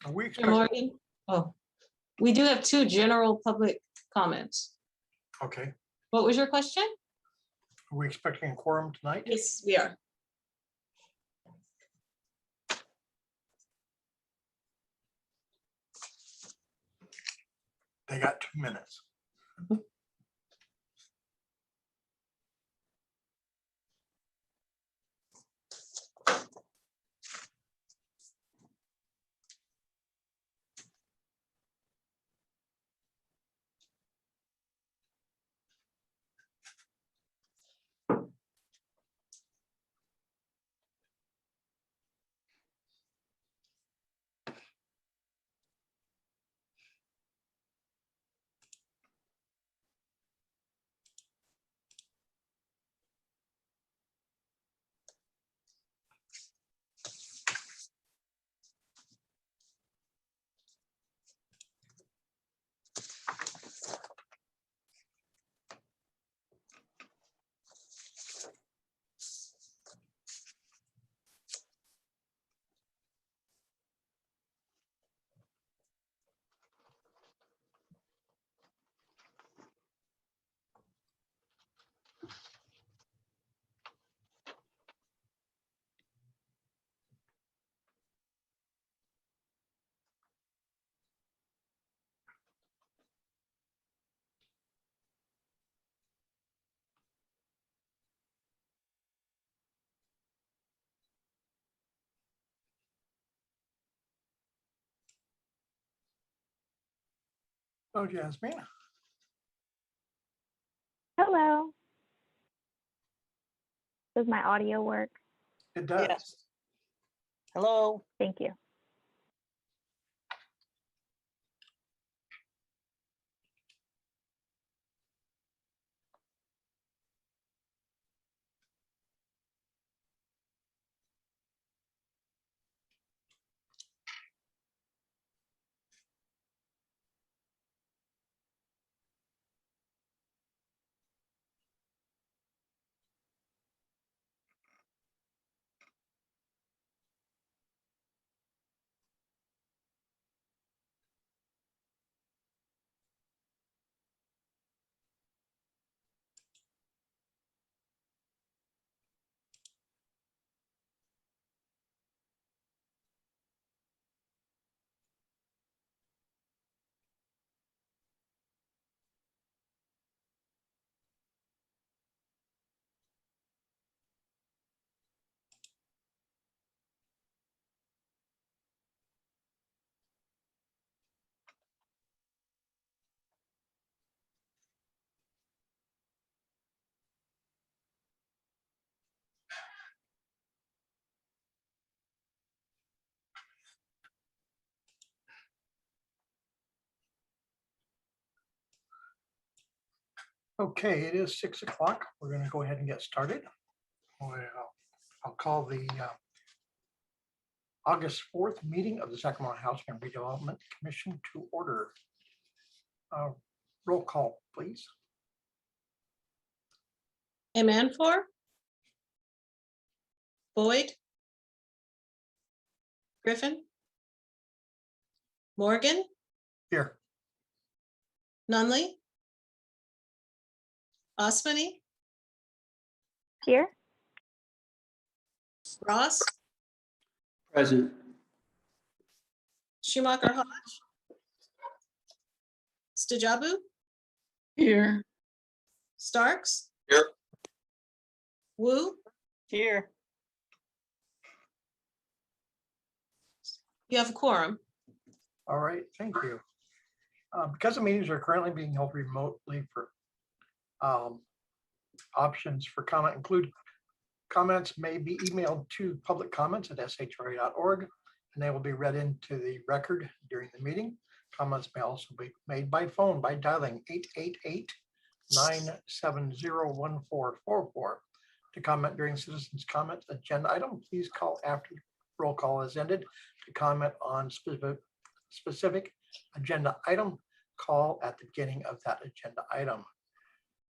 Are we Mr. expecting, Morgan? Oh, we do have two general public comments. okay, What was your question? are we expecting a quorum tonight? Yes, we are. They got 2 minutes. Oh, Jasmine, Hello. Does my audio work? it does. Yes. Hello. Thank you. Okay, it is 6 o'clock. We're going to go ahead and get started. I'll call the August 4th meeting of the Sacramento Housing and Redevelopment Commission to order. Roll call, please. Amanfor? Boyd? Griffin? Morgan? Here. Nunley? Osmany? Here? Ross? Present. Schumacher Hodge? Stajabu? Here. Starks? Here. Wu? Here. You have a quorum. All right, thank you. Because the meetings are currently being held remotely for options for comment include comments may be emailed to publiccomments@shra.org and they will be read into the record during the meeting. Comments may also be made by phone by dialing 888-970-1444. To comment during citizens' comments agenda item, please call after roll call has ended. To comment on specific agenda item, call at the beginning of that agenda item.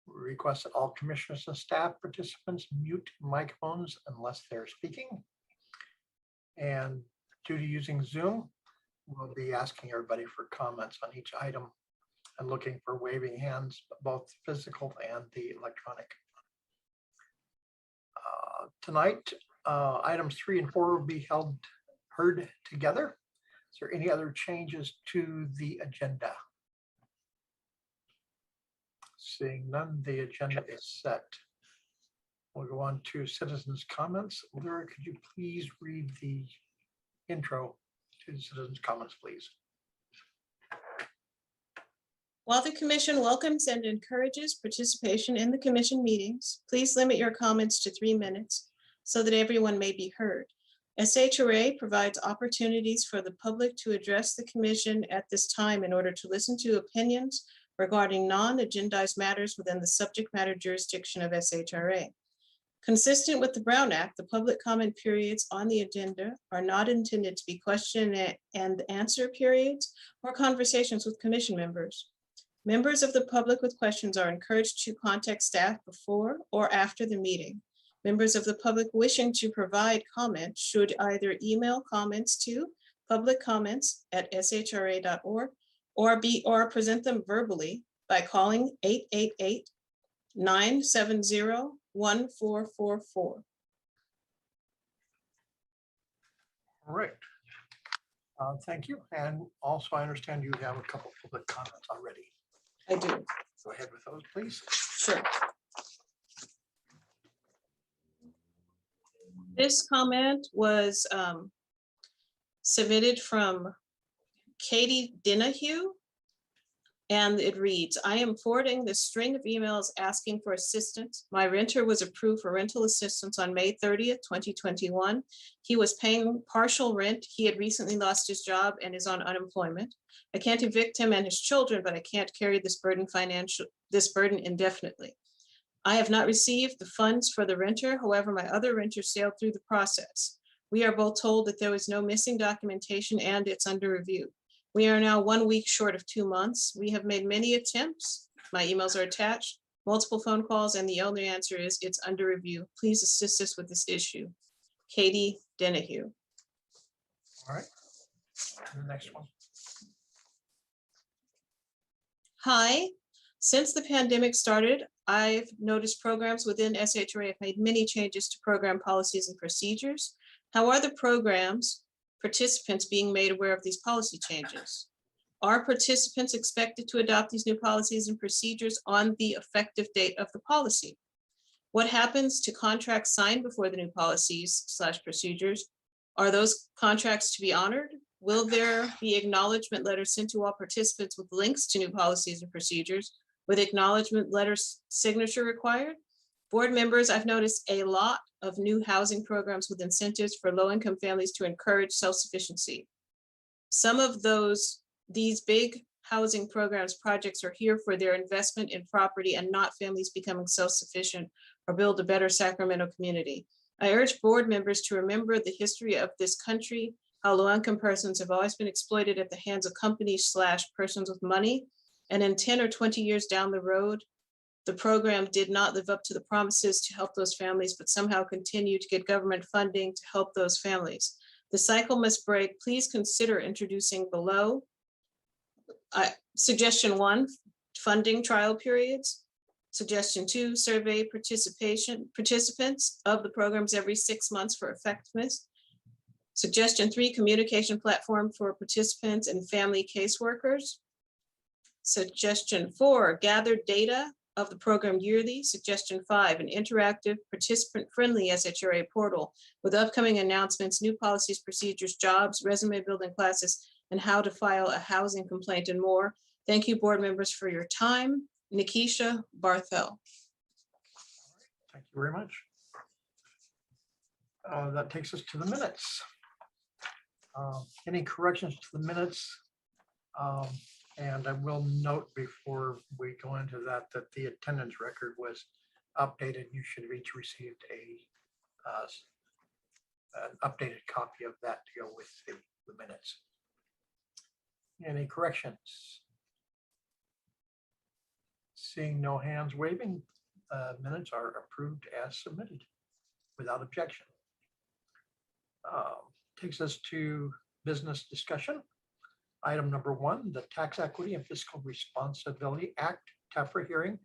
We request that all commissioners and staff participants mute microphones unless they're speaking. And due to using Zoom, we'll be asking everybody for comments on each item and looking for waving hands, both physical and the electronic. Tonight, items 3 and 4 will be heard together. Is there any other changes to the agenda? Seeing none, the agenda is set. We'll go on to citizens' comments. Laura, could you please read the intro to citizens' comments, please? While the commission welcomes and encourages participation in the commission meetings, please limit your comments to 3 minutes so that everyone may be heard. SHRA provides opportunities for the public to address the commission at this time in order to listen to opinions regarding non-agendized matters within the subject matter jurisdiction of SHRA. Consistent with the Brown Act, the public comment periods on the agenda are not intended to be question and answer periods or conversations with commission members. Members of the public with questions are encouraged to contact staff before or after the meeting. Members of the public wishing to provide comments should either email comments to publiccomments@shra.org or present them verbally by calling 888-970-1444. All right. Thank you. And also, I understand you have a couple of public comments already. I do. Go ahead with those, please. Sure. This comment was submitted from Katie Denahue, and it reads, I am forwarding this string of emails asking for assistance. My renter was approved for rental assistance on May 30th, 2021. He was paying partial rent. He had recently lost his job and is on unemployment. I can't evict him and his children, but I can't carry this burden indefinitely. I have not received the funds for the renter. However, my other renter sailed through the process. We are both told that there was no missing documentation and it's under review. We are now 1 week short of 2 months. We have made many attempts. My emails are attached, multiple phone calls, and the only answer is it's under review. Please assist us with this issue. Katie Denahue. All right. And the next one. Hi. Since the pandemic started, I've noticed programs within SHRA have made many changes to program policies and procedures. How are the programs participants being made aware of these policy changes? Are participants expected to adopt these new policies and procedures on the effective date of the policy? What happens to contracts signed before the new policies/procedures? Are those contracts to be honored? Will there be acknowledgement letters sent to all participants with links to new policies and procedures with acknowledgement letters signature required? Board members, I've noticed a lot of new housing programs with incentives for low-income families to encourage self-sufficiency. Some of these big housing programs projects are here for their investment in property and not families becoming self-sufficient or build a better Sacramento community. I urge board members to remember the history of this country, how low-income persons have always been exploited at the hands of companies/persons with money. And in 10 or 20 years down the road, the program did not live up to the promises to help those families, but somehow continued to get government funding to help those families. The cycle must break. Please consider introducing below. Suggestion 1, funding trial periods. Suggestion 2, survey participants of the programs every 6 months for effectiveness. Suggestion 3, communication platform for participants and family caseworkers. Suggestion 4, gather data of the program yearly. Suggestion 5, an interactive, participant-friendly SHRA portal with upcoming announcements, new policies, procedures, jobs, resume building classes, and how to file a housing complaint and more. Thank you, board members, for your time. Nikisha Barthel. Thank you very much. That takes us to the minutes. Any corrections to the minutes? And I will note before we go into that, that the attendance record was updated. You should have each received an updated copy of that to go with the minutes. Any corrections? Seeing no hands waving, minutes are approved as submitted without objection. Takes us to business discussion. Item number 1, the Tax Equity and Fiscal Responsibility Act, TEFRA hearing,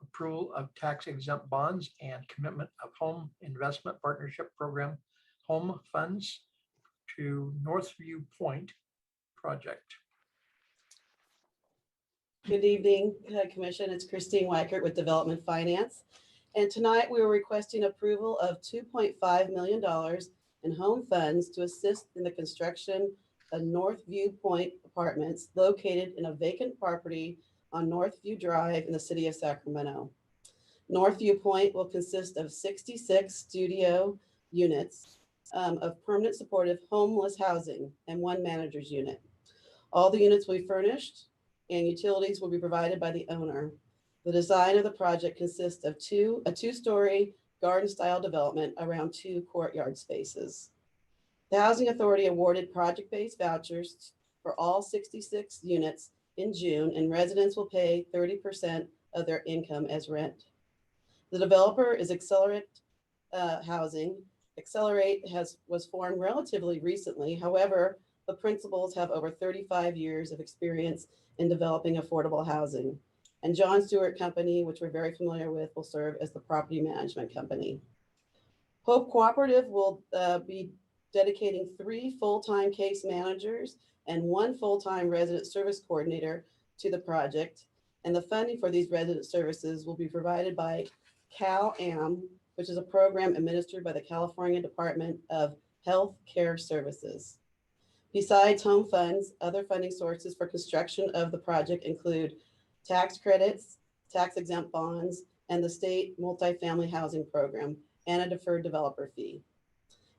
approval of tax exempt bonds and commitment of home investment partnership program home funds to Northview Point project. Good evening, Commission. It's Christine Weichert with Development Finance. And tonight we are requesting approval of $2.5 million in home funds to assist in the construction of Northview Point Apartments located in a vacant property on Northview Drive in the city of Sacramento. Northview Point will consist of 66 studio units of permanent supportive homeless housing and 1 manager's unit. All the units will be furnished and utilities will be provided by the owner. The design of the project consists of a two-story garden-style development around 2 courtyard spaces. The Housing Authority awarded project-based vouchers for all 66 units in June, and residents will pay 30% of their income as rent. The developer is Accelerate Housing. Accelerate was formed relatively recently. However, the principals have over 35 years of experience in developing affordable housing. And John Stewart Company, which we're very familiar with, will serve as the property management company. Hope Cooperative will be dedicating 3 full-time case managers and 1 full-time resident service coordinator to the project. And the funding for these resident services will be provided by CalAM, which is a program administered by the California Department of Health Care Services. Besides home funds, other funding sources for construction of the project include tax credits, tax exempt bonds, and the state multifamily housing program, and a deferred developer fee.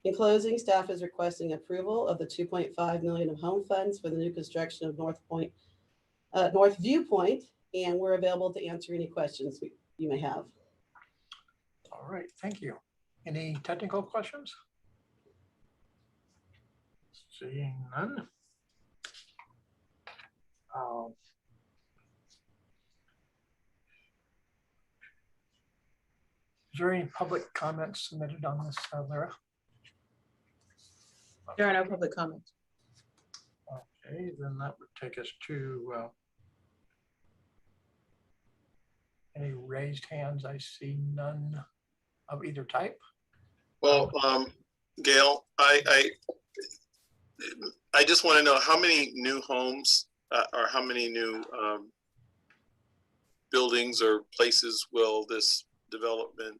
In closing, staff is requesting approval of the $2.5 million of home funds for the new construction of Northview Point, and we're available to answer any questions you may have. All right, thank you. Any technical questions? Seeing none. Is there any public comments submitted on this, Lara? There are no public comments. Okay, then that would take us to any raised hands. I see none of either type. Well, Gail, I just want to know how many new homes or how many new buildings or places will this development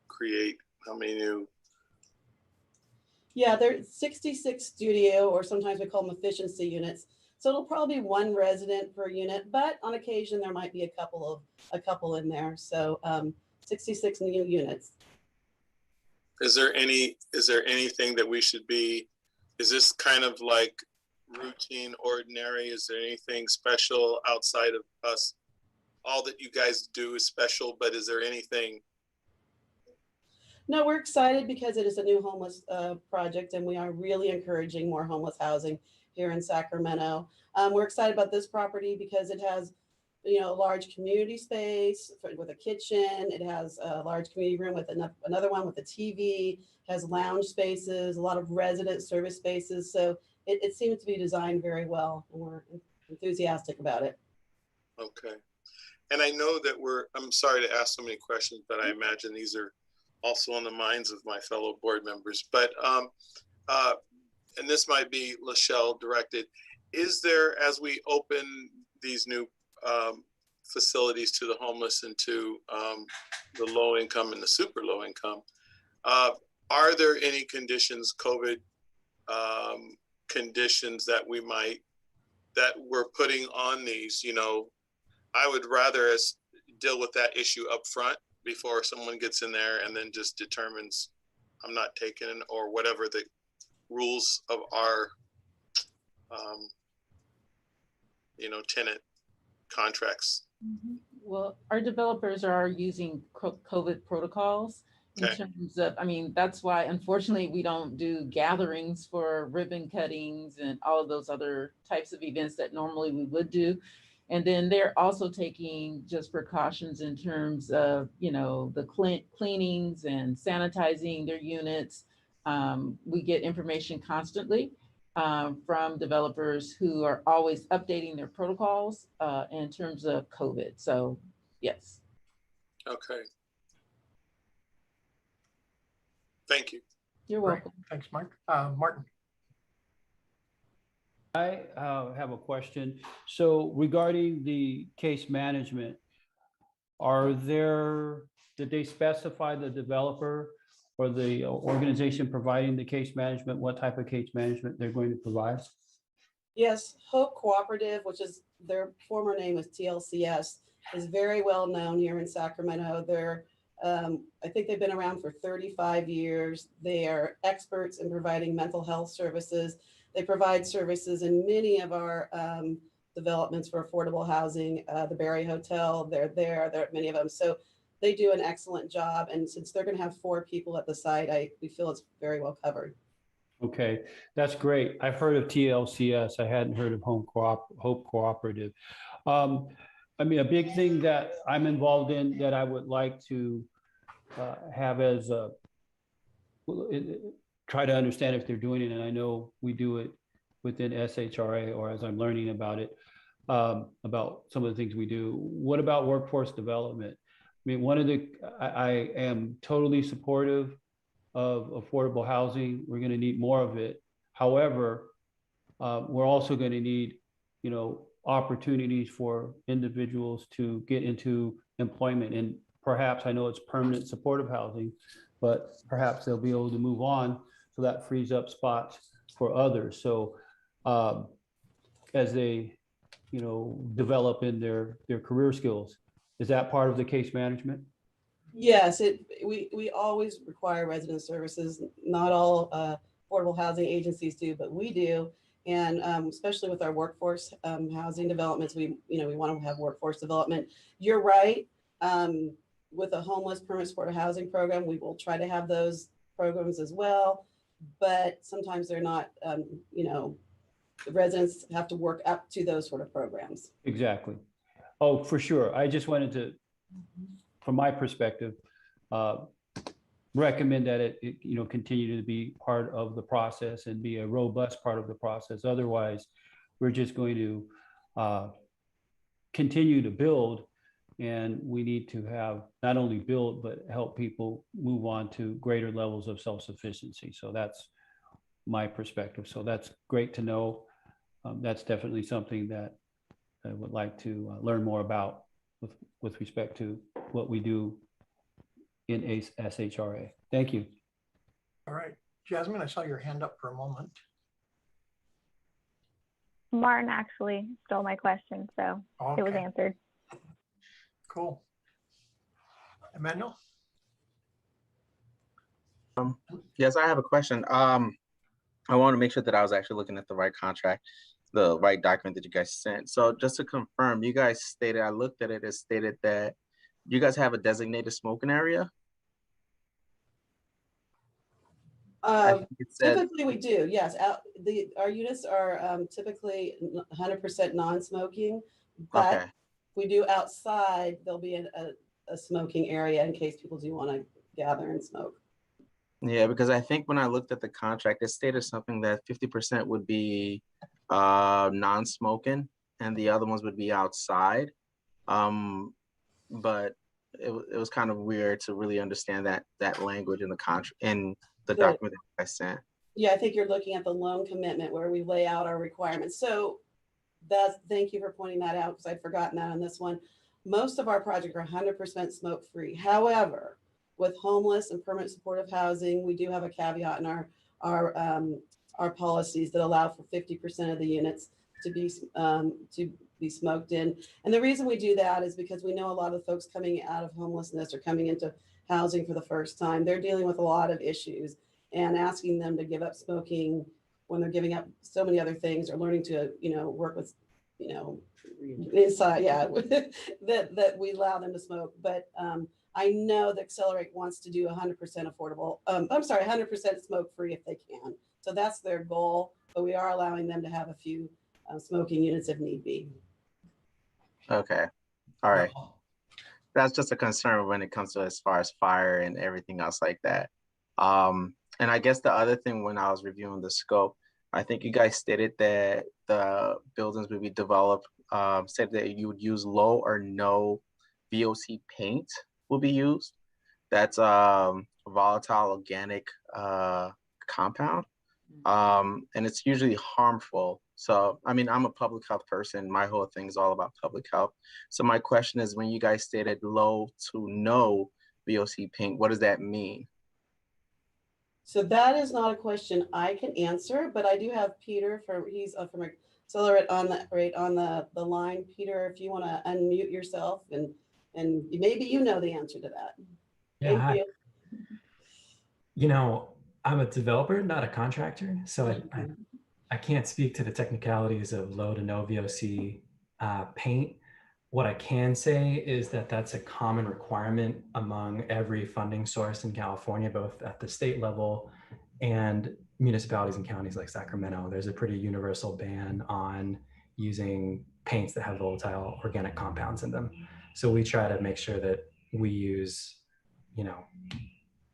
create? How many new? Yeah, there's 66 studio, or sometimes we call them efficiency units. So it'll probably be 1 resident per unit, but on occasion there might be a couple in there. So 66 new units. Is there anything that we should be? Is this kind of like routine, ordinary? Is there anything special outside of us? All that you guys do is special, but is there anything? No, we're excited because it is a new homeless project, and we are really encouraging more homeless housing here in Sacramento. We're excited about this property because it has, a large community space with a kitchen. It has a large community room with another one with a TV, has lounge spaces, a lot of resident service spaces. So it seems to be designed very well, and we're enthusiastic about it. Okay. And I know that I'm sorry to ask so many questions, but I imagine these are also on the minds of my fellow board members. But, and this might be Lachelle directed, is there, as we open these new facilities to the homeless and to the low income and the super low income, are there any conditions, COVID conditions that we're putting on these? I would rather us deal with that issue up front before someone gets in there and then just determines I'm not taking it, or whatever the rules of our tenant contracts. Well, our developers are using COVID protocols in terms of, that's why unfortunately we don't do gatherings for ribbon cuttings and all of those other types of events that normally we would do. And then they're also taking just precautions in terms of, the cleanings and sanitizing their units. We get information constantly. from developers who are always updating their protocols in terms of COVID. So yes. Okay. Thank you. You're Great. welcome. Thanks, Mark. Martin. I have a question. So regarding the case management, did they specify the developer or the organization providing the case management, what type of case management they're going to provide? Yes, Hope Cooperative, which is their former name was TLCS, is very well known here in Sacramento. I think they've been around for 35 years. They are experts in providing mental health services. They provide services in many of our developments for affordable housing. The Barry Hotel, there are many of them. So they do an excellent job. And since they're going to have 4 people at the site, we feel it's very well covered. Okay, that's great. I've heard of TLCS. I hadn't heard of Hope Cooperative. I mean, a big thing that I'm involved in that I would like to have as try to understand if they're doing it, and I know we do it within SHRA, or as I'm learning about it, about some of the things we do. What about workforce development? I mean, I am totally supportive of affordable housing. We're going to need more of it. However, we're also going to need, opportunities for individuals to get into employment, and perhaps, I know it's permanent supportive housing, but perhaps they'll be able to move on, so that frees up spots for others. So as they, develop in their career skills, is that part of the case management? Yes, we always require resident services. Not all affordable housing agencies do, but we do. And especially with our workforce housing developments, we want to have workforce development. You're right. With a homeless permanent supportive housing program, we will try to have those programs as well. But sometimes they're not, the residents have to work up to those sort of programs. Exactly. Oh, for sure. I just wanted to, from my perspective, recommend that it continue to be part of the process and be a robust part of the process. Otherwise, we're just going to continue to build, and we need to have not only build, but help people move on to greater levels of self-sufficiency. So that's my perspective. So that's great to know. That's definitely something that I would like to learn more about with respect to what we do in SHRA. Thank you. All right. Jasmine, I saw your hand up for a moment. Martin actually stole my question, so it was Okay, answered. cool. Emmanuel? Yes, I have a question. I want to make sure that I was actually looking at the right contract, the right document that you guys sent. So just to confirm, you guys stated, I looked at it, it stated that you guys have a designated smoking area? Typically we do, yes. Our units are typically 100% non-smoking, but Okay. we do outside, there'll be a smoking area in case people do want to gather and smoke. Yeah, because I think when I looked at the contract, it stated something that 50% would be non-smoking and the other ones would be outside. But it was kind of weird to really understand that language in the contract, in the document that I sent. Yeah, I think you're looking at the loan commitment where we lay out our requirements. So thank you for pointing that out, because I'd forgotten that on this one. Most of our projects are 100% smoke-free. However, with homeless and permanent supportive housing, we do have a caveat in our policies that allow for 50% of the units to be smoked in. And the reason we do that is because we know a lot of folks coming out of homelessness or coming into housing for the first time, they're dealing with a lot of issues, and asking them to give up smoking when they're giving up so many other things, or learning to, work with, inside, that we allow them to smoke. But I know that Accelerate wants to do 100% affordable, 100% smoke-free if they can. So that's their goal, but we are allowing them to have a few smoking units if need be. Okay, all right. That's just a concern when it comes to as far as fire and everything else like that. And I guess the other thing when I was reviewing the scope, I think you guys stated that the buildings would be developed, said that you would use low or no VOC paint will be used. That's volatile organic compound. And it's usually harmful. So, I mean, I'm a public health person. My whole thing is all about public health. So my question is, when you guys stated low to no VOC paint, what does that mean? So that is not a question I can answer, but I do have Peter he's from Accelerate on the line. Peter, if you want to unmute yourself and maybe you know the answer to that. Yeah, Thank hi. you. You know, I'm a developer, not a contractor, so I can't speak to the technicalities of low to no VOC paint. What I can say is that that's a common requirement among every funding source in California, both at the state level and municipalities and counties like Sacramento. There's a pretty universal ban on using paints that have volatile organic compounds in them. So we try to make sure that we use, you know,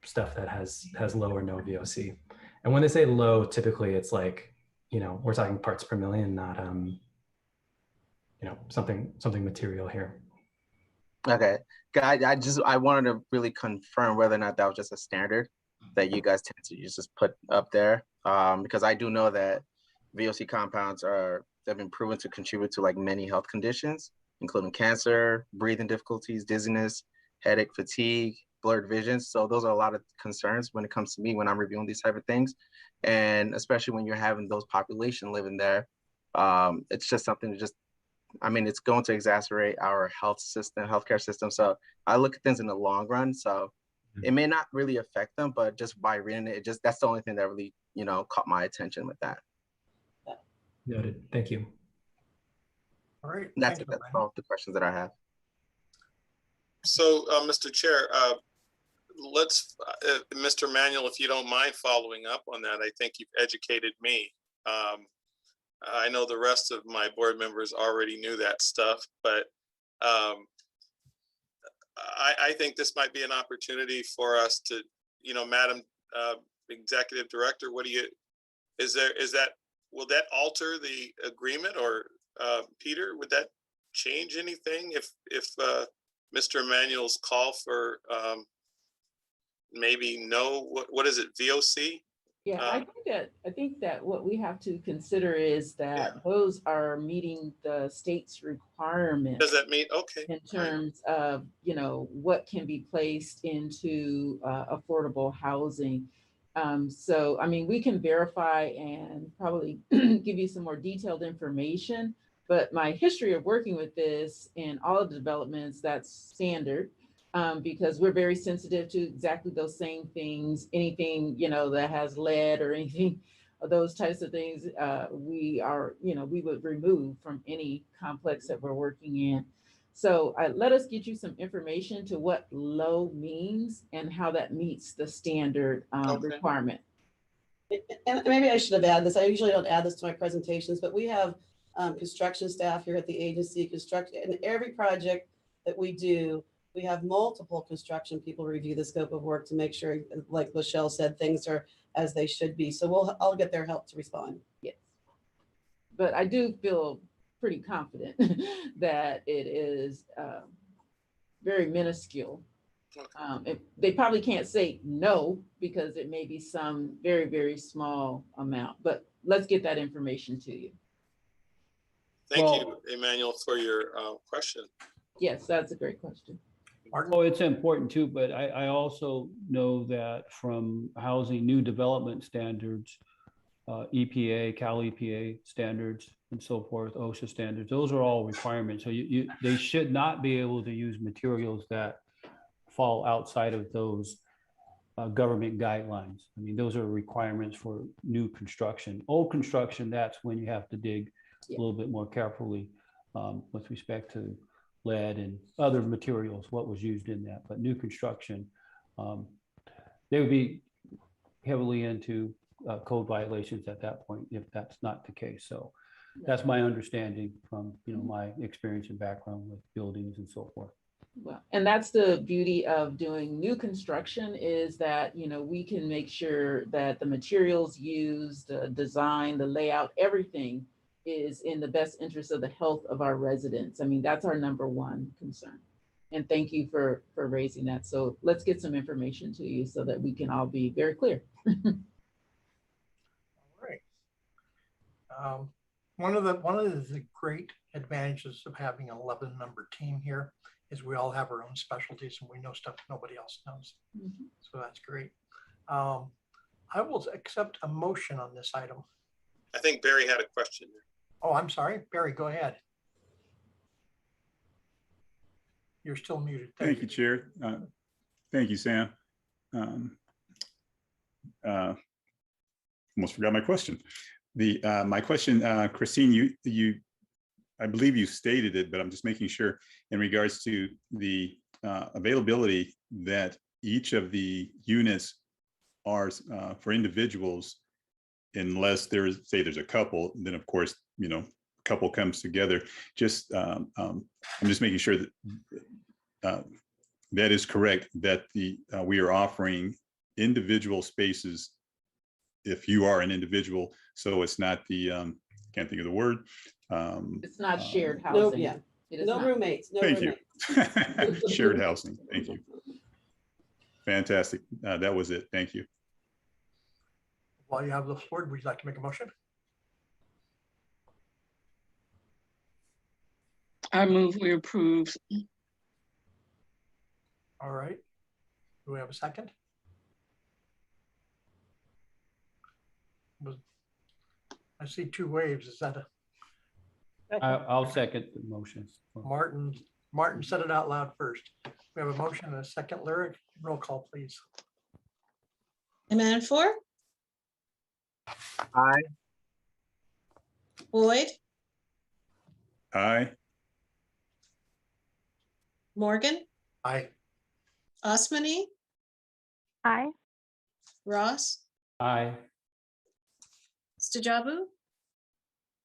stuff that has low or no VOC. And when they say low, typically it's like, you know, we're talking parts per million, not you know, something material here. Okay, I wanted to really confirm whether or not that was just a standard that you guys tend to just put up there, because I do know that VOC compounds have been proven to contribute to like many health conditions, including cancer, breathing difficulties, dizziness, headache, fatigue, blurred vision. So those are a lot of concerns when it comes to me when I'm reviewing these type of things, and especially when you're having those population living there, it's just something to just, I mean, it's going to exacerbate our healthcare system. So I look at things in the long run. So it may not really affect them, but just by reading it, that's the only thing that really, you know, caught my attention with that. Noted. Thank you. All right. That's thank it. you, That's all the questions that I have. So, Mr. Chair, Mr. Manuel, if you don't mind following up on that, I think you've educated me. I know the rest of my board members already knew that stuff, but I think this might be an opportunity for us to, you know, Madam Executive Director, will that alter the agreement, or Peter, would that change anything if Mr. Emanuel's call for maybe no, what is it, VOC? Yeah, I think that what we have to consider is that those are meeting the state's requirements. Does that mean, okay, in terms of, you know, what can be placed into affordable housing. So, I mean, we can verify and probably give you some more detailed information, but my history of working with this in all of the developments, that's standard. Because we're very sensitive to exactly those same things. Anything, you know, that has lead or anything of those types of things, we would remove from any complex that we're working in. So let us get you some information to what low means and how that meets the standard requirement. And maybe I should have added this. I usually don't add this to my presentations, but we have construction staff here at the agency, and every project that we do, we have multiple construction people review the scope of work to make sure, like Michelle said, things are as they should be. So I'll get their help to respond. Yes. But I do feel pretty confident that it is very minuscule. They probably can't say no because it may be some very, very small amount, but let's get that information to you. Thank you, Emmanuel, for your question. Yes, that's a great question. Oh, it's important too, but I also know that from housing new development standards, EPA, Cal EPA standards, and so forth, OSHA standards, those are all requirements. So they should not be able to use materials that fall outside of those government guidelines. I mean, those are requirements for new construction. Old construction, that's when you have to dig a little bit more carefully with respect to lead and other materials, what was used in that. But new construction, they would be heavily into code violations at that point if that's not the case. So that's my understanding from, you know, my experience and background with buildings and so forth. Well, and that's the beauty of doing new construction is that, you know, we can make sure that the materials used, the design, the layout, everything is in the best interest of the health of our residents. I mean, that's our number one concern. And thank you for raising that. So let's get some information to you so that we can all be very clear. All right. One of the great advantages of having an 11-member team here is we all have our own specialties and we know stuff nobody else knows. So that's great. I will accept a motion on this item. I think Barry had a question. Oh, I'm sorry. Barry, go ahead. You're still muted. Thank you, Chair. Thank you, Sam. Almost forgot my question. My question, Christine, I believe you stated it, but I'm just making sure in regards to the availability that each of the units are for individuals, unless there's a couple, then of course, you know, a couple comes together. Just I'm just making sure that that is correct, that we are offering individual spaces if you are an individual, so it's not the can't think of the word. It's not shared No, housing. yeah, It is no not. roommates, no Thank roommates. you. Shared housing. Thank you. Fantastic. That was it. Thank you. While you have the floor, would you like to make a motion? I move we approve. All right. Do we have a second? I see two waves. Is that a I'll second the motion. Martin? Martin said it out loud first. We have a motion and a second. Lyric, roll call, please. Amendment 4, Aye. Boyd, Aye. Morgan, Aye. Osmani, Aye. Ross, Aye. Stajabu,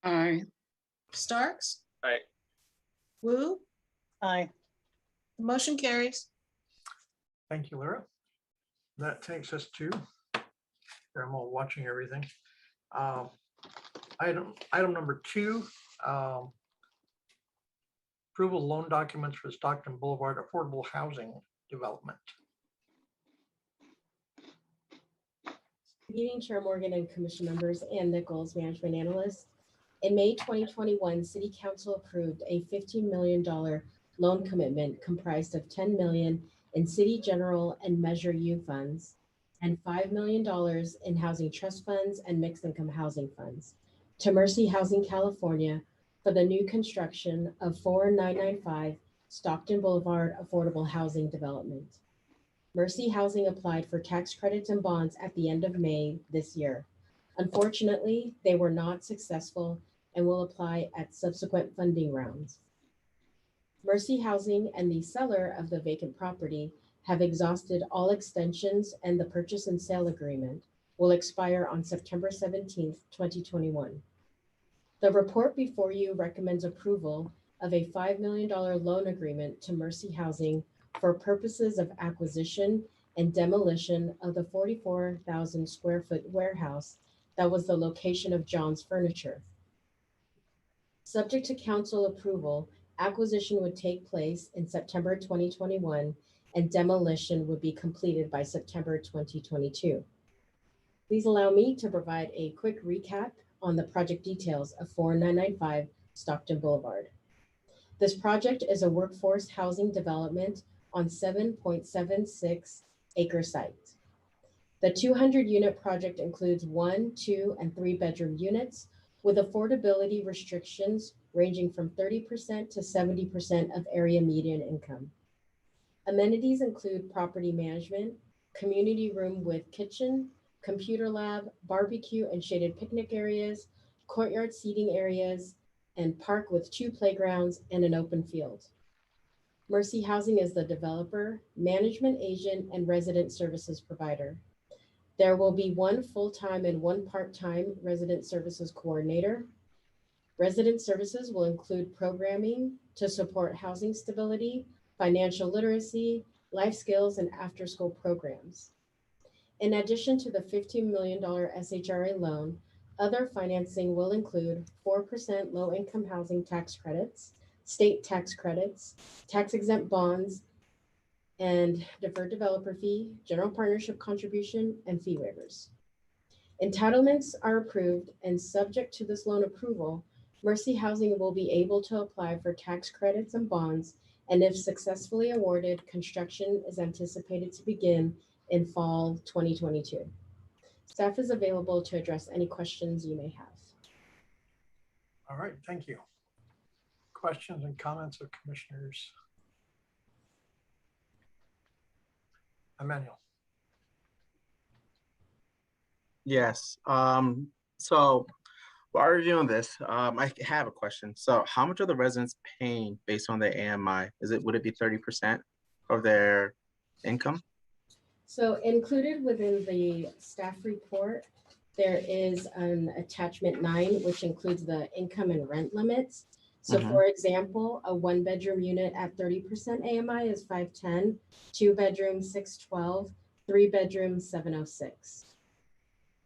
Aye. Starks, Aye. Wu. Aye. The motion carries. Thank you, Lyra. That takes us to, here I'm all watching everything. Item number 2, approval loan documents for Stockton Boulevard affordable housing development. Good evening, Chair Morgan and Commission members, Ann Nichols, Management Analyst. In May 2021, City Council approved a $15 million loan commitment comprised of $10 million in City General and Measure U funds and $5 million in Housing Trust Funds and Mixed Income Housing Funds to Mercy Housing California for the new construction of 4995 Stockton Boulevard Affordable Housing Development. Mercy Housing applied for tax credits and bonds at the end of May this year. Unfortunately, they were not successful and will apply at subsequent funding rounds. Mercy Housing and the seller of the vacant property have exhausted all extensions, and the purchase and sale agreement will expire on September 17th, 2021. The report before you recommends approval of a $5 million loan agreement to Mercy Housing for purposes of acquisition and demolition of the 44,000 square foot warehouse that was the location of John's Furniture. Subject to council approval, acquisition would take place in September 2021 and demolition would be completed by September 2022. Please allow me to provide a quick recap on the project details of 4995 Stockton Boulevard. This project is a workforce housing development on 7.76 acre site. The 200 unit project includes 1, 2, and 3 bedroom units with affordability restrictions ranging from 30% to 70% of area median income. Amenities include property management, community room with kitchen, computer lab, barbecue and shaded picnic areas, courtyard seating areas, and park with 2 playgrounds and an open field. Mercy Housing is the developer, management agent, and resident services provider. There will be 1 full-time and 1 part-time resident services coordinator. Resident services will include programming to support housing stability financial literacy, life skills, and after-school programs. In addition to the $15 million SHRA loan, other financing will include 4% low-income housing tax credits, state tax credits, tax-exempt bonds, and deferred developer fee, general partnership contribution, and fee waivers. Entitlements are approved, and subject to this loan approval, Mercy Housing will be able to apply for tax credits and bonds, and if successfully awarded, construction is anticipated to begin in fall 2022. Staff is available to address any questions you may have. All right, thank you. Questions and comments of commissioners? Emmanuel. Yes. So while reviewing this, I have a question. So how much are the residents paying based on their AMI? Would it be 30% of their income? So included within the staff report, there is an attachment 9, which includes the income and rent limits. So for example, a 1-bedroom unit at 30% AMI is $510, 2-bedroom $612, 3-bedroom $706.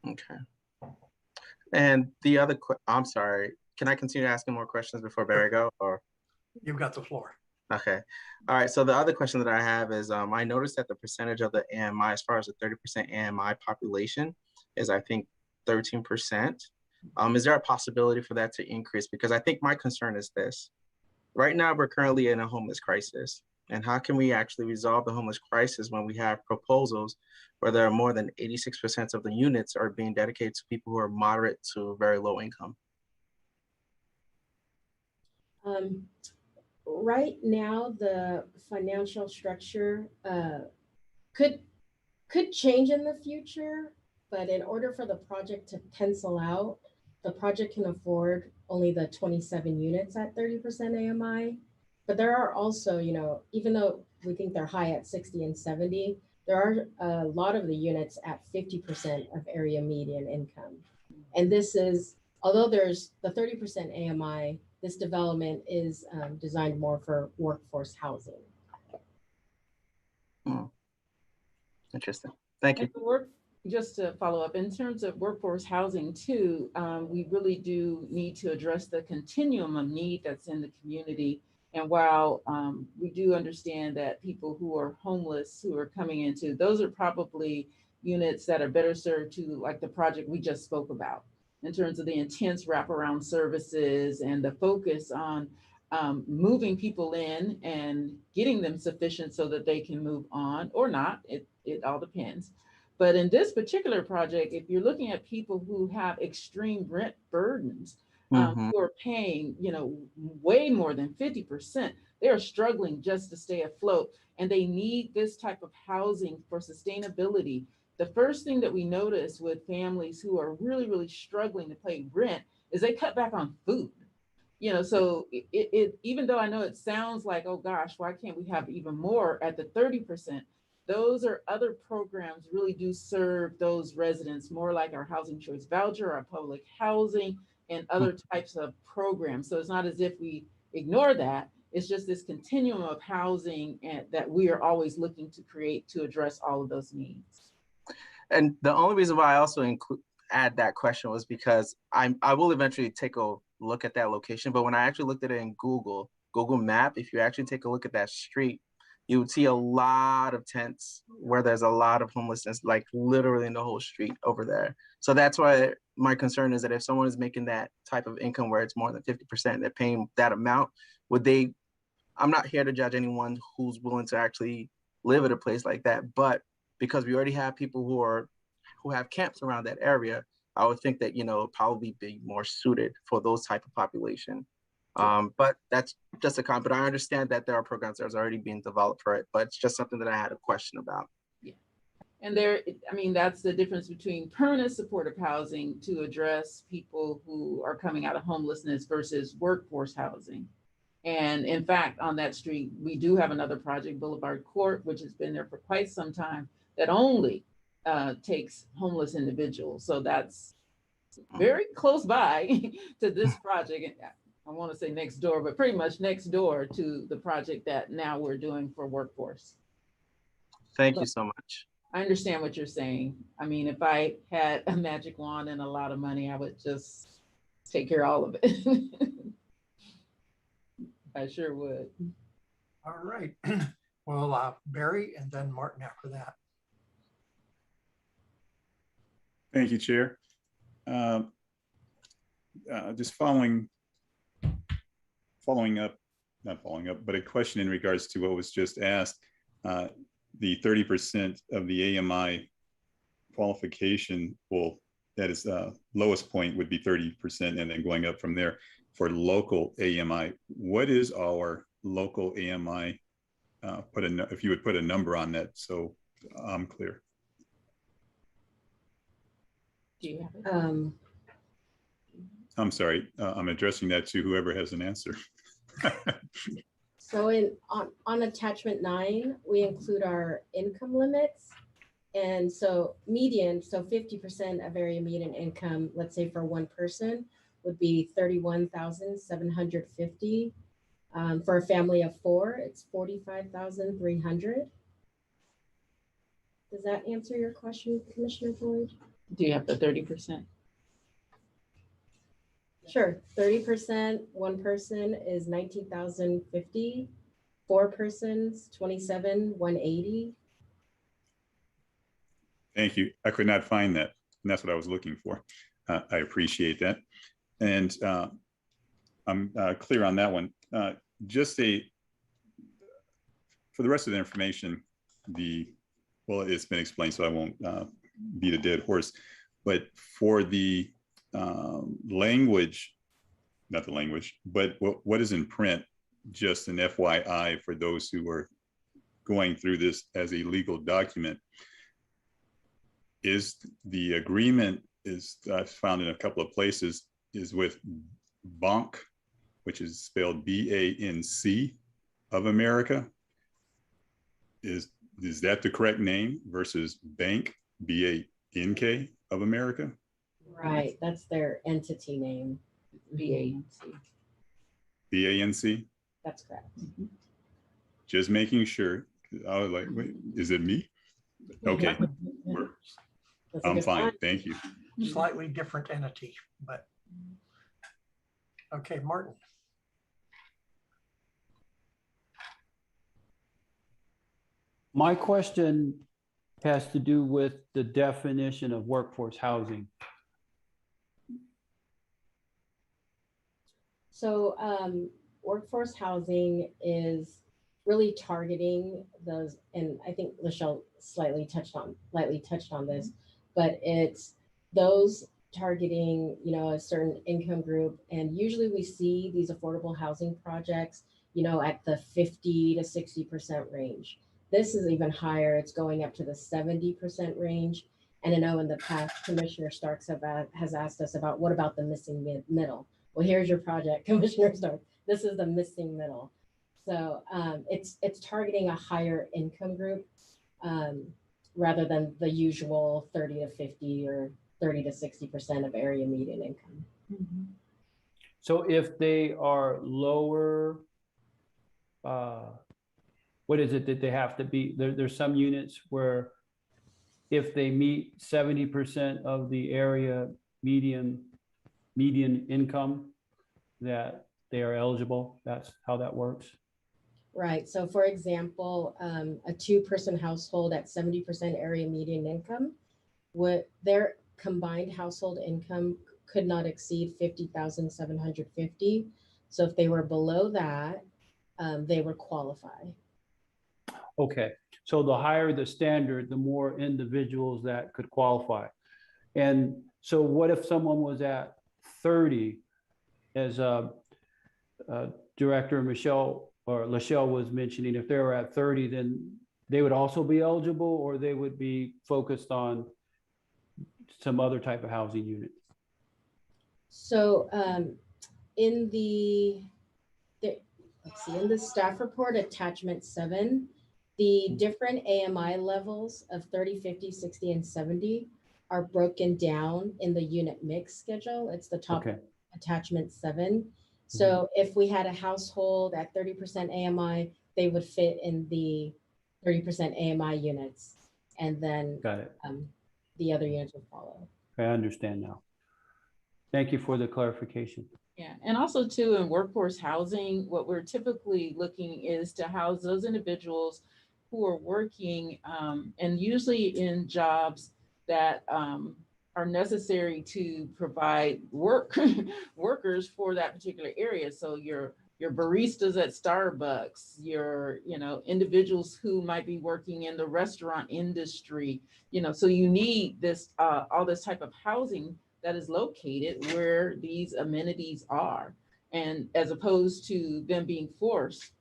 Okay. And the other, I'm sorry, can I continue asking more questions before Barry go, or? You've got the floor. Okay. All right. So the other question that I have is, I noticed that the percentage of the AMI, as far as the 30% AMI population, is I think 13%. Is there a possibility for that to increase? Because I think my concern is this. Right now, we're currently in a homeless crisis. And how can we actually resolve the homeless crisis when we have proposals where there are more than 86% of the units are being dedicated to people who are moderate to very low income? Right now, the financial structure could change in the future, but in order for the project to pencil out, the project can afford only the 27 units at 30% AMI. But there are also, even though we think they're high at 60 and 70, there are a lot of the units at 50% of area median income. And this is, although there's the 30% AMI, this development is designed more for workforce housing. Interesting. Thank you. Just to follow up, in terms of workforce housing too, we really do need to address the continuum of need that's in the community. And while we do understand that people who are homeless, who are coming into, those are probably units that are better served to, like the project we just spoke about, in terms of the intense wraparound services and the focus on moving people in and getting them sufficient so that they can move on or not. It all depends. But in this particular project, if you're looking at people who have extreme rent burdens, who are paying, way more than 50%, they are struggling just to stay afloat, and they need this type of housing for sustainability. The first thing that we notice with families who are really, really struggling to pay rent is they cut back on food. So even though I know it sounds like, oh gosh, why can't we have even more at the 30%? Those are other programs really do serve those residents more, like our housing choice voucher, our public housing, and other types of programs. So it's not as if we ignore that. It's just this continuum of housing that we are always looking to create to address all of those needs. And the only reason why I also add that question was because I will eventually take a look at that location. But when I actually looked at it in Google Map, if you actually take a look at that street, you would see a lot of tents where there's a lot of homelessness, like literally in the whole street over there. So that's why my concern is that if someone is making that type of income where it's more than 50%, they're paying that amount, I'm not here to judge anyone who's willing to actually live at a place like that, but because we already have people who have camps around that area, I would think that, probably be more suited for those type of population. But that's just a comment. But I understand that there are programs that are already being developed for it, but it's just something that I had a question about. Yeah. And that's the difference between permanent supportive housing to address people who are coming out of homelessness versus workforce housing. And in fact, on that street, we do have another project, Boulevard Court, which has been there for quite some time, that only takes homeless individuals. So that's very close by to this project. I want to say next door, but pretty much next door to the project that now we're doing for workforce. Thank you so much. I understand what you're saying. I mean, if I had a magic wand and a lot of money, I would just take care of all of it. I sure would. All right. Well, Barry and then Martin after that. Thank you, Chair. Just following up, not following up, but a question in regards to what was just asked. The 30% of the AMI qualification, well, that is lowest point would be 30% and then going up from there for local AMI. What is our local AMI? If you would put a number on that, so I'm clear. Do you have it? I'm sorry, I'm addressing that to whoever has an answer. So on attachment 9, we include our income limits. And so median, so 50% of area median income, let's say for one person, would be 31,750. For a family of 4, it's 45,300. Does that answer your question, Commissioner Floyd? Do you have the 30%? Sure. 30%, one person is 19,050. 4 persons, 27,180. Thank you. I could not find that, and that's what I was looking for. I appreciate that. And I'm clear on that one. For the rest of the information, well, it's been explained, so I won't beat a dead horse. But for the language, not the language, but what is in print, just an FYI for those who are going through this as a legal document, is the agreement is I've found in a couple of places is with BANC, which is spelled B-A-N-C of America. Is that the correct name versus Bank, B-A-N-K of America? Right, that's their entity name. BANC. B-A-N-C? That's correct. Just making sure. I was like, wait, is it me? Okay, I'm fine, thank you. Slightly different entity, but okay, Martin. My question has to do with the definition of workforce housing. So workforce housing is really targeting those, and I think Lachelle lightly touched on this, but it's those targeting, a certain income group. And usually we see these affordable housing projects, at the 50 to 60% range. This is even higher. It's going up to the 70% range. And I know in the past, Commissioner Starks has asked us about what about the missing middle? Well, here's your project, Commissioner Stark. This is the missing middle. So it's targeting a higher income group rather than the usual 30 to 50 or 30 to 60% of area median income. Mm-hmm. So if they are lower, what is it that they have to be? There's some units where if they meet 70% of the area median income, that they are eligible. That's how that works. Right. So for example, a 2-person household at 70% area median income, their combined household income could not exceed 50,750. So if they were below that, they would qualify. Okay. So the higher the standard, the more individuals that could qualify. And so what if someone was at 30, as Director Michelle or Lachelle was mentioning, if they were at 30, then they would also be eligible, or they would be focused on some other type of housing unit? So in the staff report attachment 7, the different AMI levels of 30, 50, 60, and 70 are broken down in the unit mix schedule. It's the top attachment 7. So if we had a household at 30% AMI, they would fit in the 30% AMI units, and then Got it. the other units would follow. I understand now. Thank you for the clarification. Yeah, and also too, in workforce housing, what we're typically looking is to house those individuals who are working and usually in jobs that are necessary to provide workers for that particular area. So your baristas at Starbucks, your individuals who might be working in the restaurant industry, so you need this all this type of housing that is located where these amenities are, and as opposed to them being forced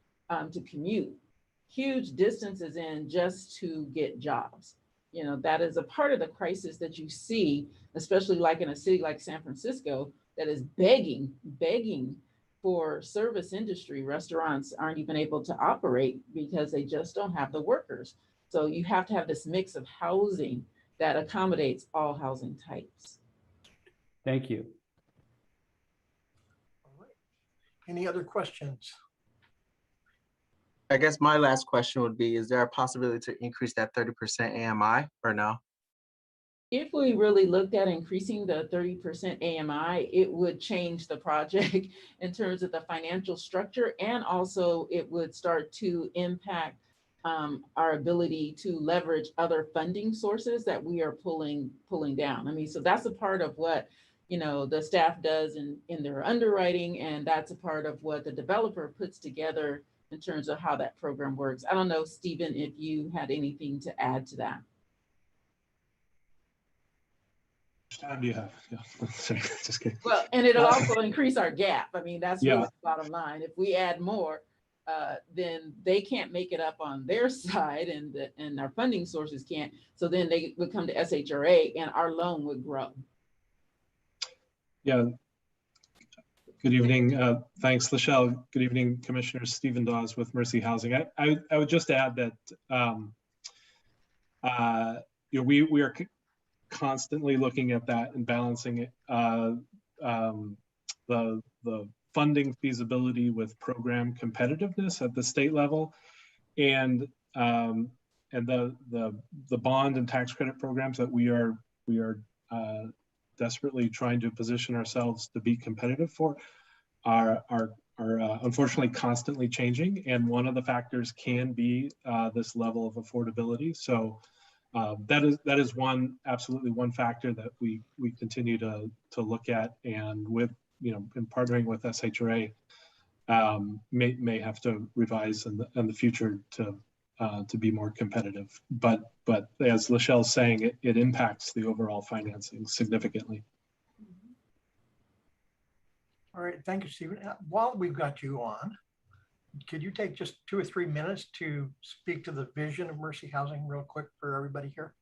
to commute huge distances in just to get jobs. That is a part of the crisis that you see, especially like in a city like San Francisco that is begging for service industry. Restaurants aren't even able to operate because they just don't have the workers. So you have to have this mix of housing that accommodates all housing types. Thank you. All right. Any other questions? I guess my last question would be, is there a possibility to increase that 30% AMI or no? If we really looked at increasing the 30% AMI, it would change the project in terms of the financial structure, and also it would start to impact our ability to leverage other funding sources that we are pulling down. I mean, so that's a part of what the staff does in their underwriting, and that's a part of what the developer puts together in terms of how that program works. I don't know, Stephen, if you had anything to add to that. Time do you have? Yeah. Sorry, just kidding. Well, and it'll also increase our gap. I mean, that's really Yeah. the bottom line. If we add more, then they can't make it up on their side, and our funding sources can't. So then they would come to SHRA, and our loan would grow. Yeah. Good evening. Thanks, Lachelle. Good evening, Commissioner Stephen Dawes with Mercy Housing. I would just add that we are constantly looking at that and balancing it, the funding feasibility with program competitiveness at the state level, and the bond and tax credit programs that we are desperately trying to position ourselves to be competitive for are unfortunately constantly changing, and one of the factors can be this level of affordability. So that is absolutely one factor that we continue to look at, and with in partnering with SHRA may have to revise in the future to be more competitive. But as Lachelle's saying, it impacts the overall financing significantly. All right, thank you, Stephen. While we've got you on, could you take just 2 or 3 minutes to speak to the vision of Mercy Housing real quick for everybody here?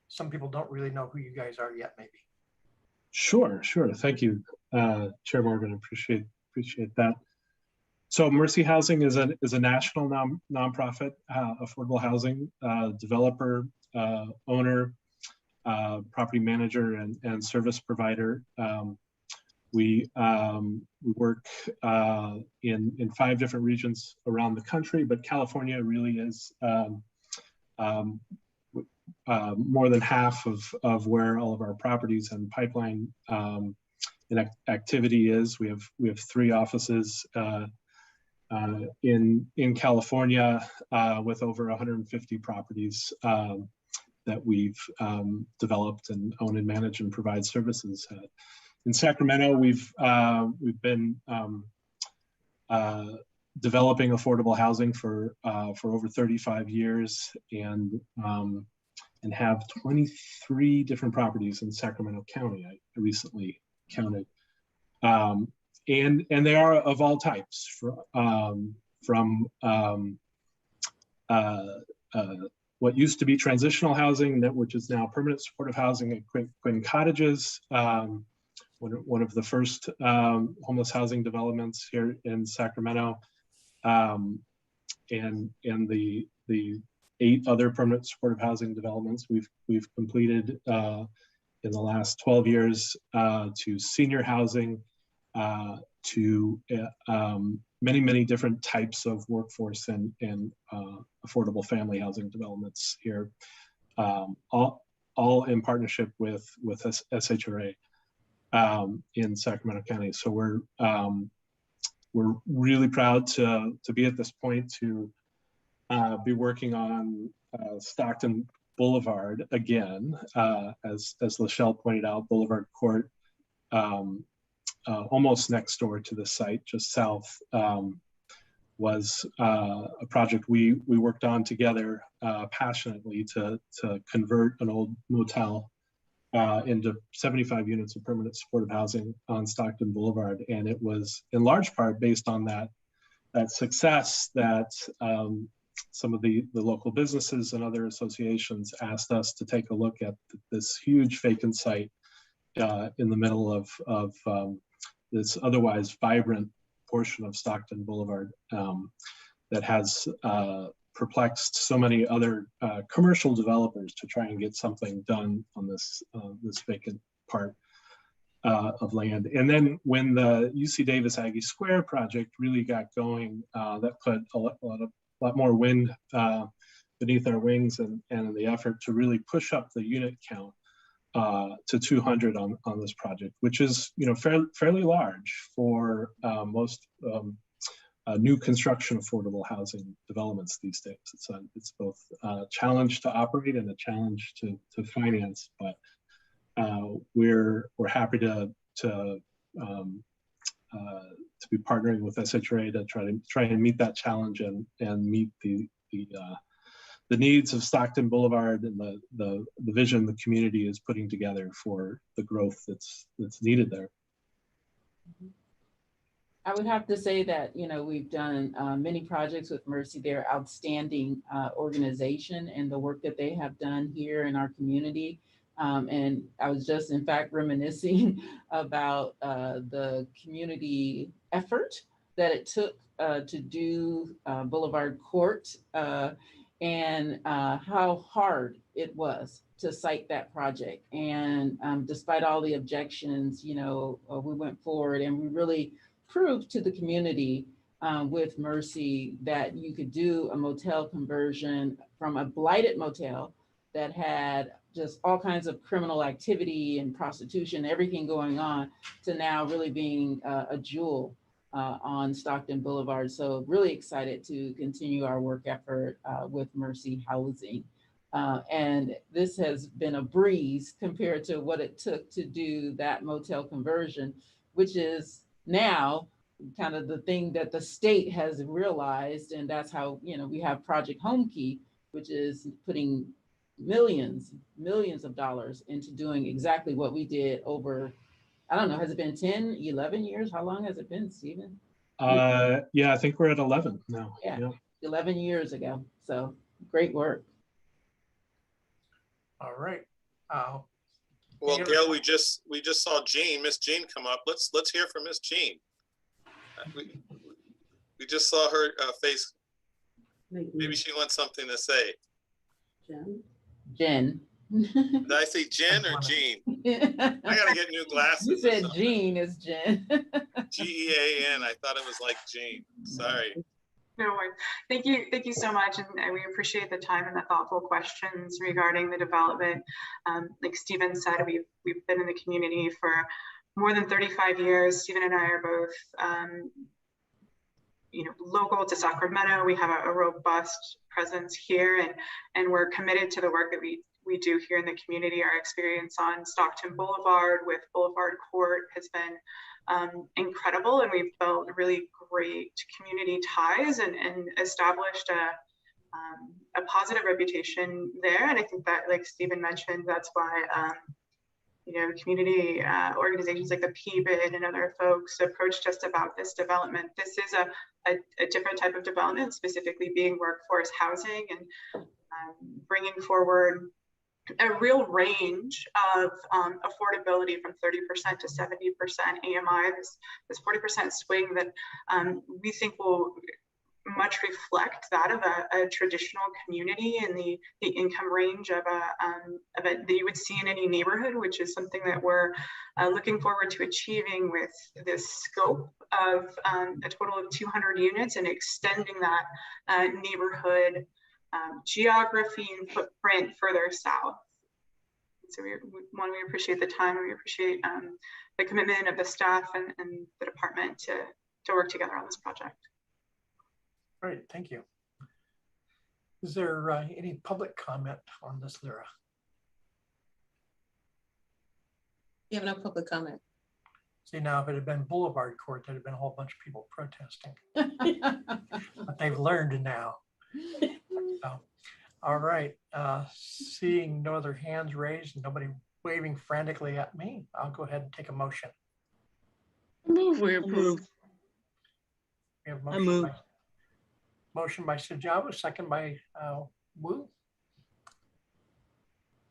Some people don't really know who you guys are yet, maybe. Sure. Thank you, Chair Morgan. Appreciate that. So Mercy Housing is a national nonprofit affordable housing developer, owner, property manager, and service provider. We work in 5 different regions around the country, but California really is more than half of where all of our properties and pipeline and activity is. We have 3 offices in California with over 150 properties that we've developed and own and manage and provide services at. In Sacramento, we've been developing affordable housing for over 35 years, and have 23 different properties in Sacramento County. I recently counted, and they are of all types, from what used to be transitional housing, which is now permanent supportive housing at Quinn Cottages. One of the first homeless housing developments here in Sacramento, and the 8 other permanent supportive housing developments we've completed in the last 12 years, to senior housing, to many, many different types of workforce and affordable family housing developments here, all in partnership with SHRA in Sacramento County. So we're really proud to be at this point to be working on Stockton Boulevard again, as Lachelle pointed out, Boulevard Court, almost next door to the site, just south, was a project we worked on together passionately to convert an old motel into 75 units of permanent supportive housing on Stockton Boulevard. And it was in large part based on that success that some of the local businesses and other associations asked us to take a look at this huge vacant site in the middle of this otherwise vibrant portion of Stockton Boulevard that has perplexed so many other commercial developers to try and get something done on this vacant part of land. And then when the UC Davis Aggie Square project really got going, that put a lot more wind beneath our wings and the effort to really push up the unit count to 200 on this project, which is fairly large for most new construction affordable housing developments these days. It's both a challenge to operate and a challenge to finance, but we're happy to be partnering with SHRA to try and meet that challenge and meet the needs of Stockton Boulevard and the vision the community is putting together for the growth that's needed there. I would have to say that, we've done many projects with Mercy. They're outstanding organization and the work that they have done here in our community. And I was just, in fact, reminiscing about the community effort that it took to do Boulevard Court and how hard it was to cite that project. And despite all the objections, we went forward and we really proved to the community with Mercy that you could do a motel conversion from a blighted motel that had just all kinds of criminal activity and prostitution, everything going on, to now really being a jewel on Stockton Boulevard. So really excited to continue our work effort with Mercy Housing. And this has been a breeze compared to what it took to do that motel conversion, which is now kind of the thing that the state has realized. And that's how, we have Project Home Key, which is putting millions of dollars into doing exactly what we did over, I don't know, has it been 10, 11 years? How long has it been, Stephen? Yeah, I think we're at 11 now. Yeah. 11 years ago. So great work. All right. Well, Gail, we just saw Miss Jean come up. Let's hear from Miss Jean. We just saw her face. Maybe she wants something to say. Jen. Did I say Jen or Jean? I gotta get new glasses. You said Jean is Jen. G-E-A-N. I thought it was like Jean. Sorry. No worries. Thank you so much, and we appreciate the time and the thoughtful questions regarding the development. Like Stephen said, we've been in the community for more than 35 years. Stephen and I are both, local to Sacramento. We have a robust presence here, and we're committed to the work that we do here in the community. Our experience on Stockton Boulevard with Boulevard Court has been incredible, and we've built really great community ties and established a positive reputation there. And I think that, like Stephen mentioned, that's why community organizations like the PBID and other folks approached us about this development. This is a different type of development, specifically being workforce housing and bringing forward a real range of affordability from 30% to 70% AMI, this 40% swing that we think will much reflect that of a traditional community and the income range of that you would see in any neighborhood, which is something that we're looking forward to achieving with this scope of a total of 200 units and extending that neighborhood geography and footprint further south. So we appreciate the time, and we appreciate the commitment of the staff and the department to work together on this project. Great, thank you. Is there any public comment on this, Lyra? You have no public comment. See, now if it had been Boulevard Court, there'd have been a whole bunch of people protesting. But they've learned now. So, all right, seeing no other hands raised and nobody waving frantically at me, I'll go ahead and take a motion. Move we approve. We have I move. Motion by Sajabu, second by Wu.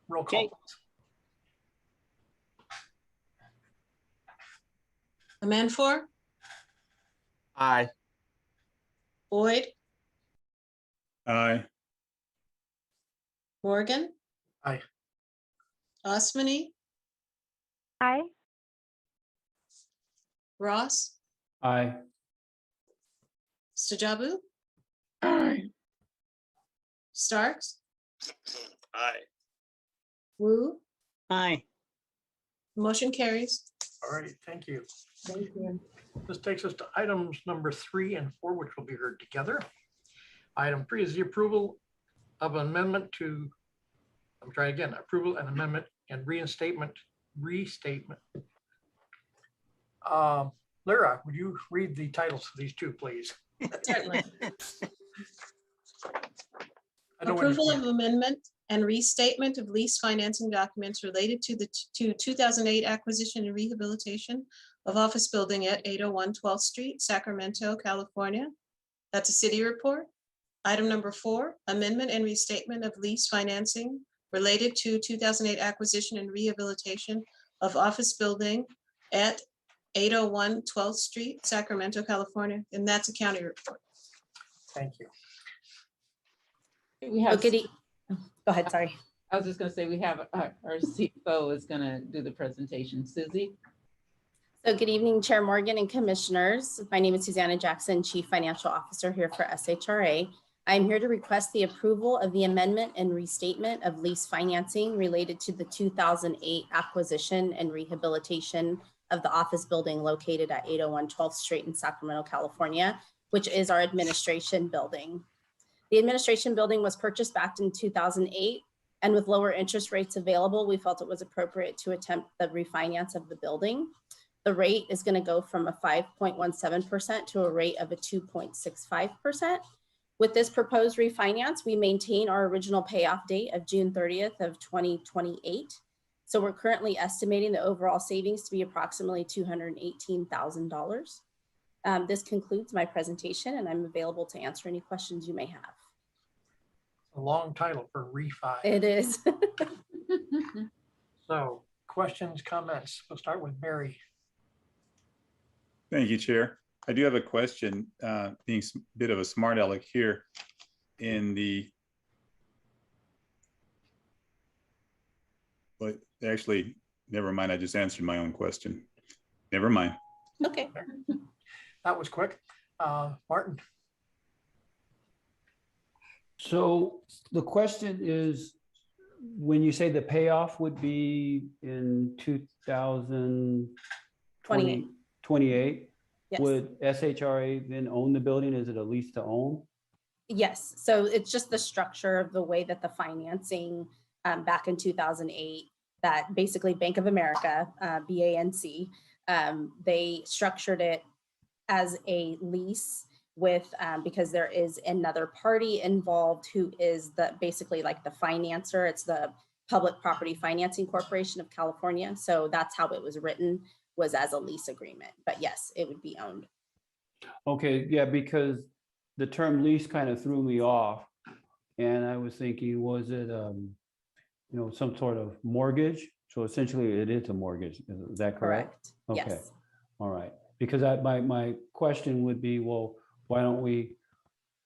Roll call. Okay. Amanfor, Aye. Boyd, Aye. Morgan, Aye. Osmani, Aye. Ross, Aye. Stajabu, Aye. Starks, Aye. Wu, Aye. motion carries. All right, thank you. Thank you. This takes us to items number 3 and 4, which will be heard together. Item 3 is the approval of amendment to, I'm trying again, approval and amendment and restatement. Lyra, would you read the titles of these two, please? Certainly. I know when you're- Approval of amendment and restatement of lease financing documents related to the 2008 acquisition and rehabilitation of office building at 801 12th Street, Sacramento, California. That's a city report. Item number 4, amendment and restatement of lease financing related to 2008 acquisition and rehabilitation of office building at 801 12th Street, Sacramento, California. And that's a county report. Thank you. We have, Go ahead, sorry. I was just gonna say, we have our CFO is gonna do the presentation. Susie? So good evening, Chair Morgan and Commissioners. My name is Susanna Jackson, Chief Financial Officer here for SHRA. I'm here to request the approval of the amendment and restatement of lease financing related to the 2008 acquisition and rehabilitation of the office building located at 801 12th Street in Sacramento, California, which is our administration building. The administration building was purchased back in 2008, and with lower interest rates available, we felt it was appropriate to attempt the refinance of the building. The rate is going to go from a 5.17% to a rate of a 2.65%. With this proposed refinance, we maintain our original payoff date of June 30th of 2028. So we're currently estimating the overall savings to be approximately $218,000. This concludes my presentation, and I'm available to answer any questions you may have. A long title for refi. It is. So questions, comments? We'll start with Barry. Thank you, Chair. I do have a question, being a bit of a smart aleck here in the, but actually, never mind. I just answered my own question. Never mind. Okay. That was quick. Martin. So the question is, when you say the payoff would be in 2028, Yes. would SHRA then own the building? Is it a lease to own? Yes, so it's just the structure of the way that the financing back in 2008, that basically Bank of America, BANC, they structured it as a lease with, because there is another party involved who is basically like the financer. It's the Public Property Financing Corporation of California. So that's how it was written, was as a lease agreement. But yes, it would be owned. Okay, yeah, because the term lease kind of threw me off, and I was thinking, was it, some sort of mortgage? So essentially, it is a mortgage. Is that correct? Correct. Okay. Yes. All right. Because my question would be, well, why don't we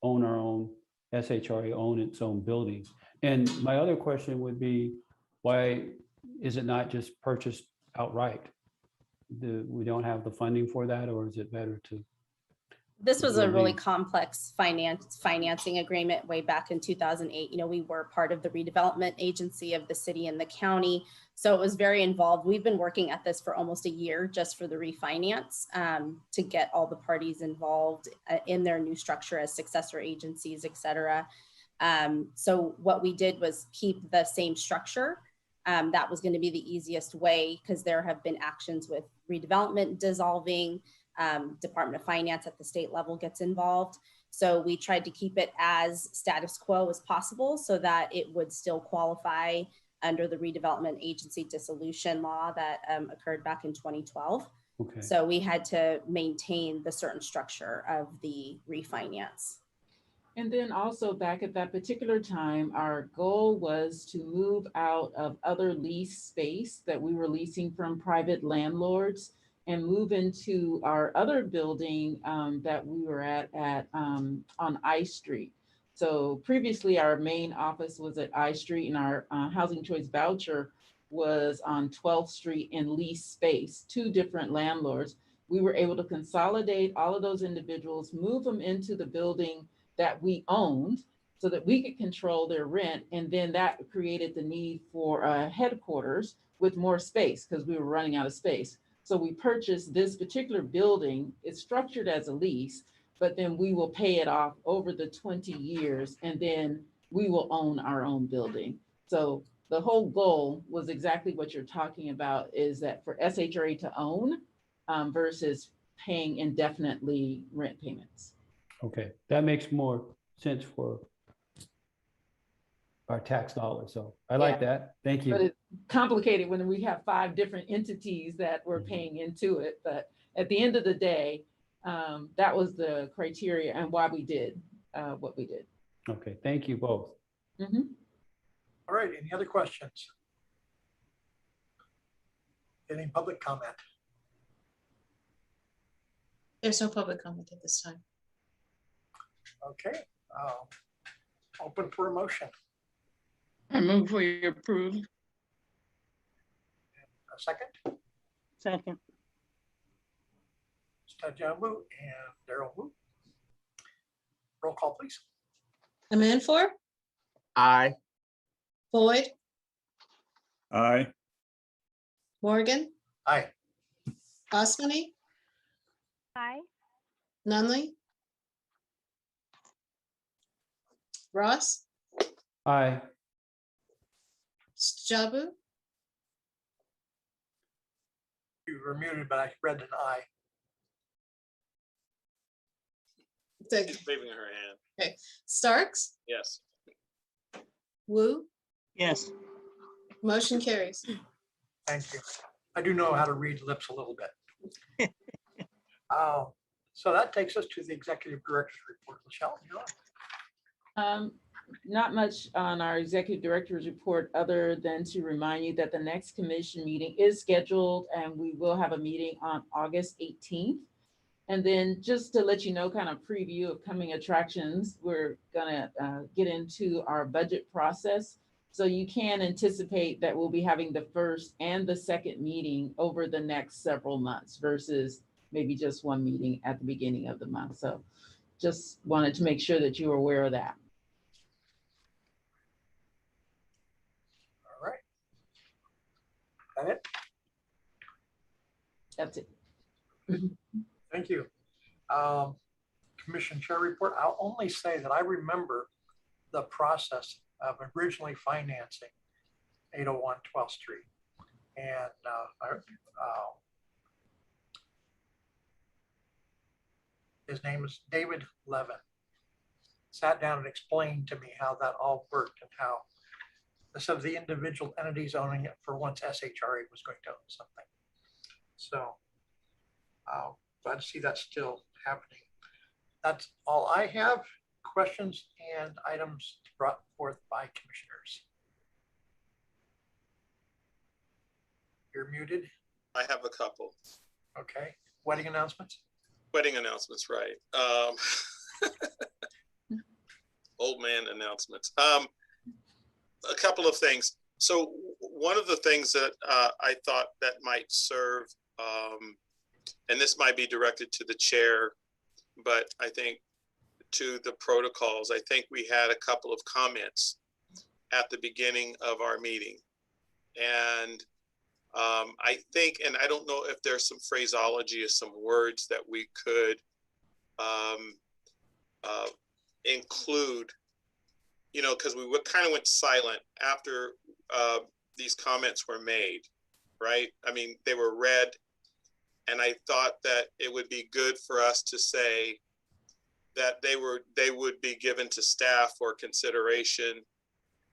own our own, SHRA own its own building. And my other question would be, why is it not just purchased outright? We don't have the funding for that, or is it better to? This was do a really lease? complex financing agreement way back in 2008. You know, we were part of the redevelopment agency of the city and the county. So it was very involved. We've been working at this for almost a year just for the refinance to get all the parties involved in their new structure as successor agencies, et cetera. So what we did was keep the same structure. That was going to be the easiest way because there have been actions with redevelopment dissolving. Department of Finance at the state level gets involved. So we tried to keep it as status quo as possible so that it would still qualify under the redevelopment agency dissolution law that occurred back in 2012. Okay. So we had to maintain the certain structure of the refinance. And then also back at that particular time, our goal was to move out of other lease space that we were leasing from private landlords and move into our other building that we were at on I Street. So previously our main office was at I Street and our housing choice voucher was on 12th Street in lease space, 2 different landlords. We were able to consolidate all of those individuals, move them into the building that we owned so that we could control their rent. And then that created the need for a headquarters with more space because we were running out of space. So we purchased this particular building. It's structured as a lease, but then we will pay it off over the 20 years and then we will own our own building. So the whole goal was exactly what you're talking about, is that for SHRA to own versus paying indefinitely rent payments. Okay, that makes more sense for our tax dollars. So I like that. Thank you. But it's complicated when we have 5 different entities that were paying into it. But at the end of the day, that was the criteria and why we did what we did. Okay, thank you both. Mm-hmm. All right, any other questions? Any public comment? There's no public comment at this time. Okay, open for a motion. I move we approve. A second? Second. John Wu and Daryl Wu. Roll call, please. Amanfor, Aye. Boyd, Aye. Morgan, Aye. Osmani, Aye. Nunley, Ross, Aye. Jabu, You were muted, but I read an aye. She's waving her hand. Okay, Starks, Yes. Wu, Yes. motion carries. Thank you. I do know how to read lips a little bit. So that takes us to the executive director's report. Michelle, you're on. Not much on our executive director's report other than to remind you that the next commission meeting is scheduled and we will have a meeting on August 18th. And then just to let you know, kind of preview of coming attractions, we're gonna get into our budget process. So you can anticipate that we'll be having the first and the second meeting over the next several months versus maybe just one meeting at the beginning of the month. So just wanted to make sure that you were aware of that. All right. That it? That's it. Thank you. Commission chair report. I'll only say that I remember the process of originally financing 801 12th Street. And his name is David Levin. Sat down and explained to me how that all worked and how instead of the individual entities owning it for once SHRA was going to own something. So glad to see that's still happening. That's all I have. Questions and items brought forth by commissioners. You're muted. I have a couple. Okay. Wedding announcements. Wedding announcements, right. Old man announcements. A couple of things. So one of the things that I thought that might serve, and this might be directed to the chair, but I think to the protocols, I think we had a couple of comments at the beginning of our meeting. And I think, and I don't know if there's some phraseology or some words that we could include, you know, because we kind of went silent after these comments were made, right? I mean, they were read, and I thought that it would be good for us to say that they would be given to staff for consideration.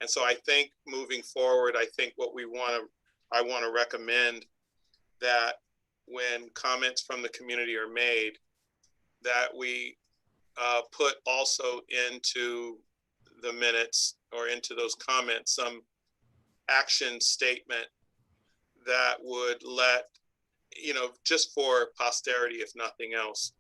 And so I think moving forward, I think what I want to recommend that when comments from the community are made, that we put also into the minutes or into those comments some action statement that would let, you know, just for posterity, if nothing else,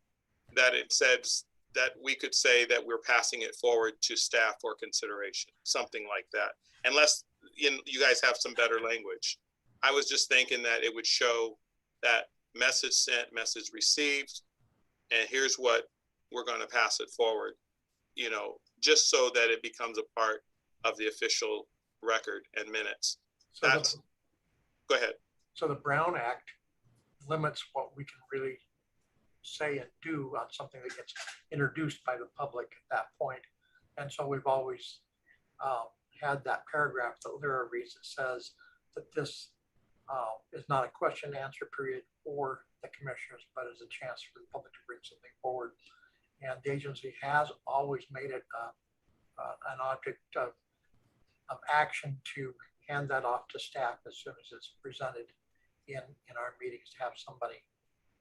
that it says that we could say that we're passing it forward to staff for consideration, something like that. Unless you guys have some better language. I was just thinking that it would show that message sent, message received, and here's what we're going to pass it forward, you know, just so that it becomes a part of the official record and minutes. So go ahead. So the Brown Act limits what we can really say and do on something that gets introduced by the public at that point. And so we've always had that paragraph that Lyra reads that says that this is not a question and answer period for the commissioners, but is a chance for the public to bring something forward. And the agency has always made it an object of action to hand that off to staff as soon as it's presented in our meetings, to have somebody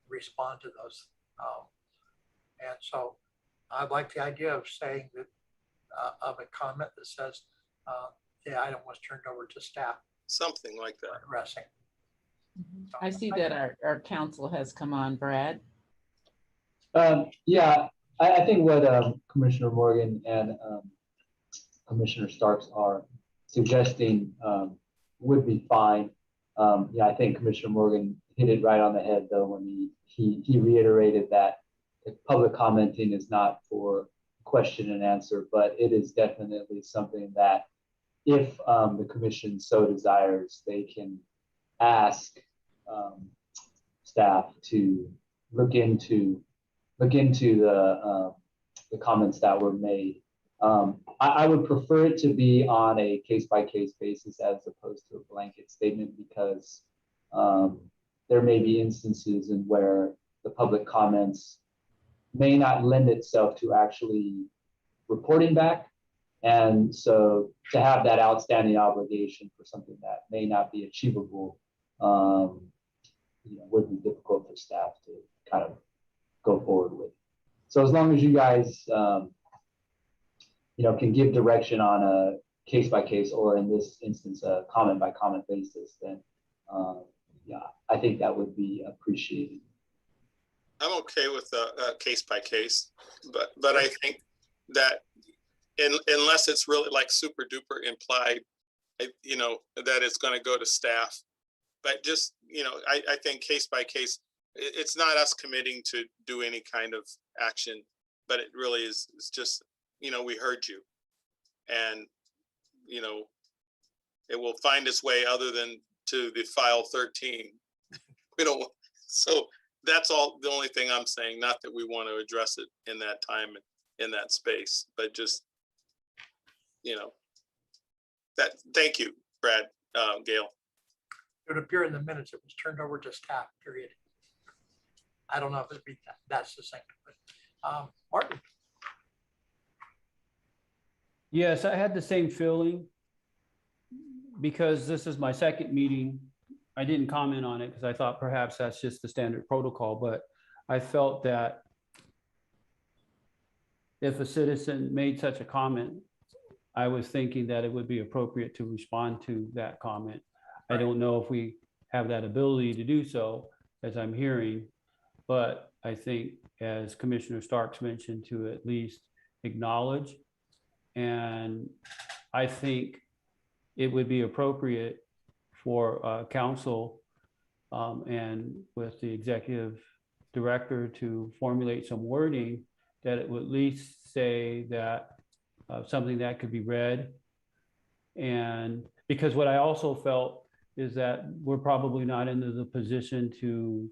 respond to those. And so I like the idea of saying that of a comment that says the item was turned over to staff. Something like that. Addressing. So, I see that our council has come on, Brad. Yeah, I think what Commissioner Morgan and Commissioner Starks are suggesting would be fine. Yeah, I think Commissioner Morgan hit it right on the head though when he reiterated that public commenting is not for question and answer, but it is definitely something that if the commission so desires, they can ask staff to look into the comments that were made. I would prefer it to be on a case-by-case basis as opposed to a blanket statement, because there may be instances in where the public comments may not lend itself to actually reporting back. And so to have that outstanding obligation for something that may not be achievable, would be difficult for staff to kind of go forward with. So as long as you guys, can give direction on a case-by-case, or in this instance, a comment-by-comment basis, then yeah, I think that would be appreciated. I'm okay with case-by-case, but I think that unless it's really like super duper implied, that it's going to go to staff. But just, I think case-by-case, it's not us committing to do any kind of action, but it really is, it's just, we heard you, and, it will find its way other than to the file 13. So that's all, the only thing I'm saying, not that we want to address it in that time, in that space, but just, that, thank you, Brad, Gail. It would appear in the minutes it was turned over to staff, period. I don't know if it'd be that's the same, but Martin. Yes, I had the same feeling because this is my second meeting. I didn't comment on it because I thought perhaps that's just the standard protocol, but I felt that if a citizen made such a comment, I was thinking that it would be appropriate to respond to that comment. I don't know if we have that ability to do so, as I'm hearing, but I think, as Commissioner Starks mentioned, to at least acknowledge And I think it would be appropriate for council and with the executive director to formulate some wording that it would at least say that something that could be read. And because what I also felt is that we're probably not into the position to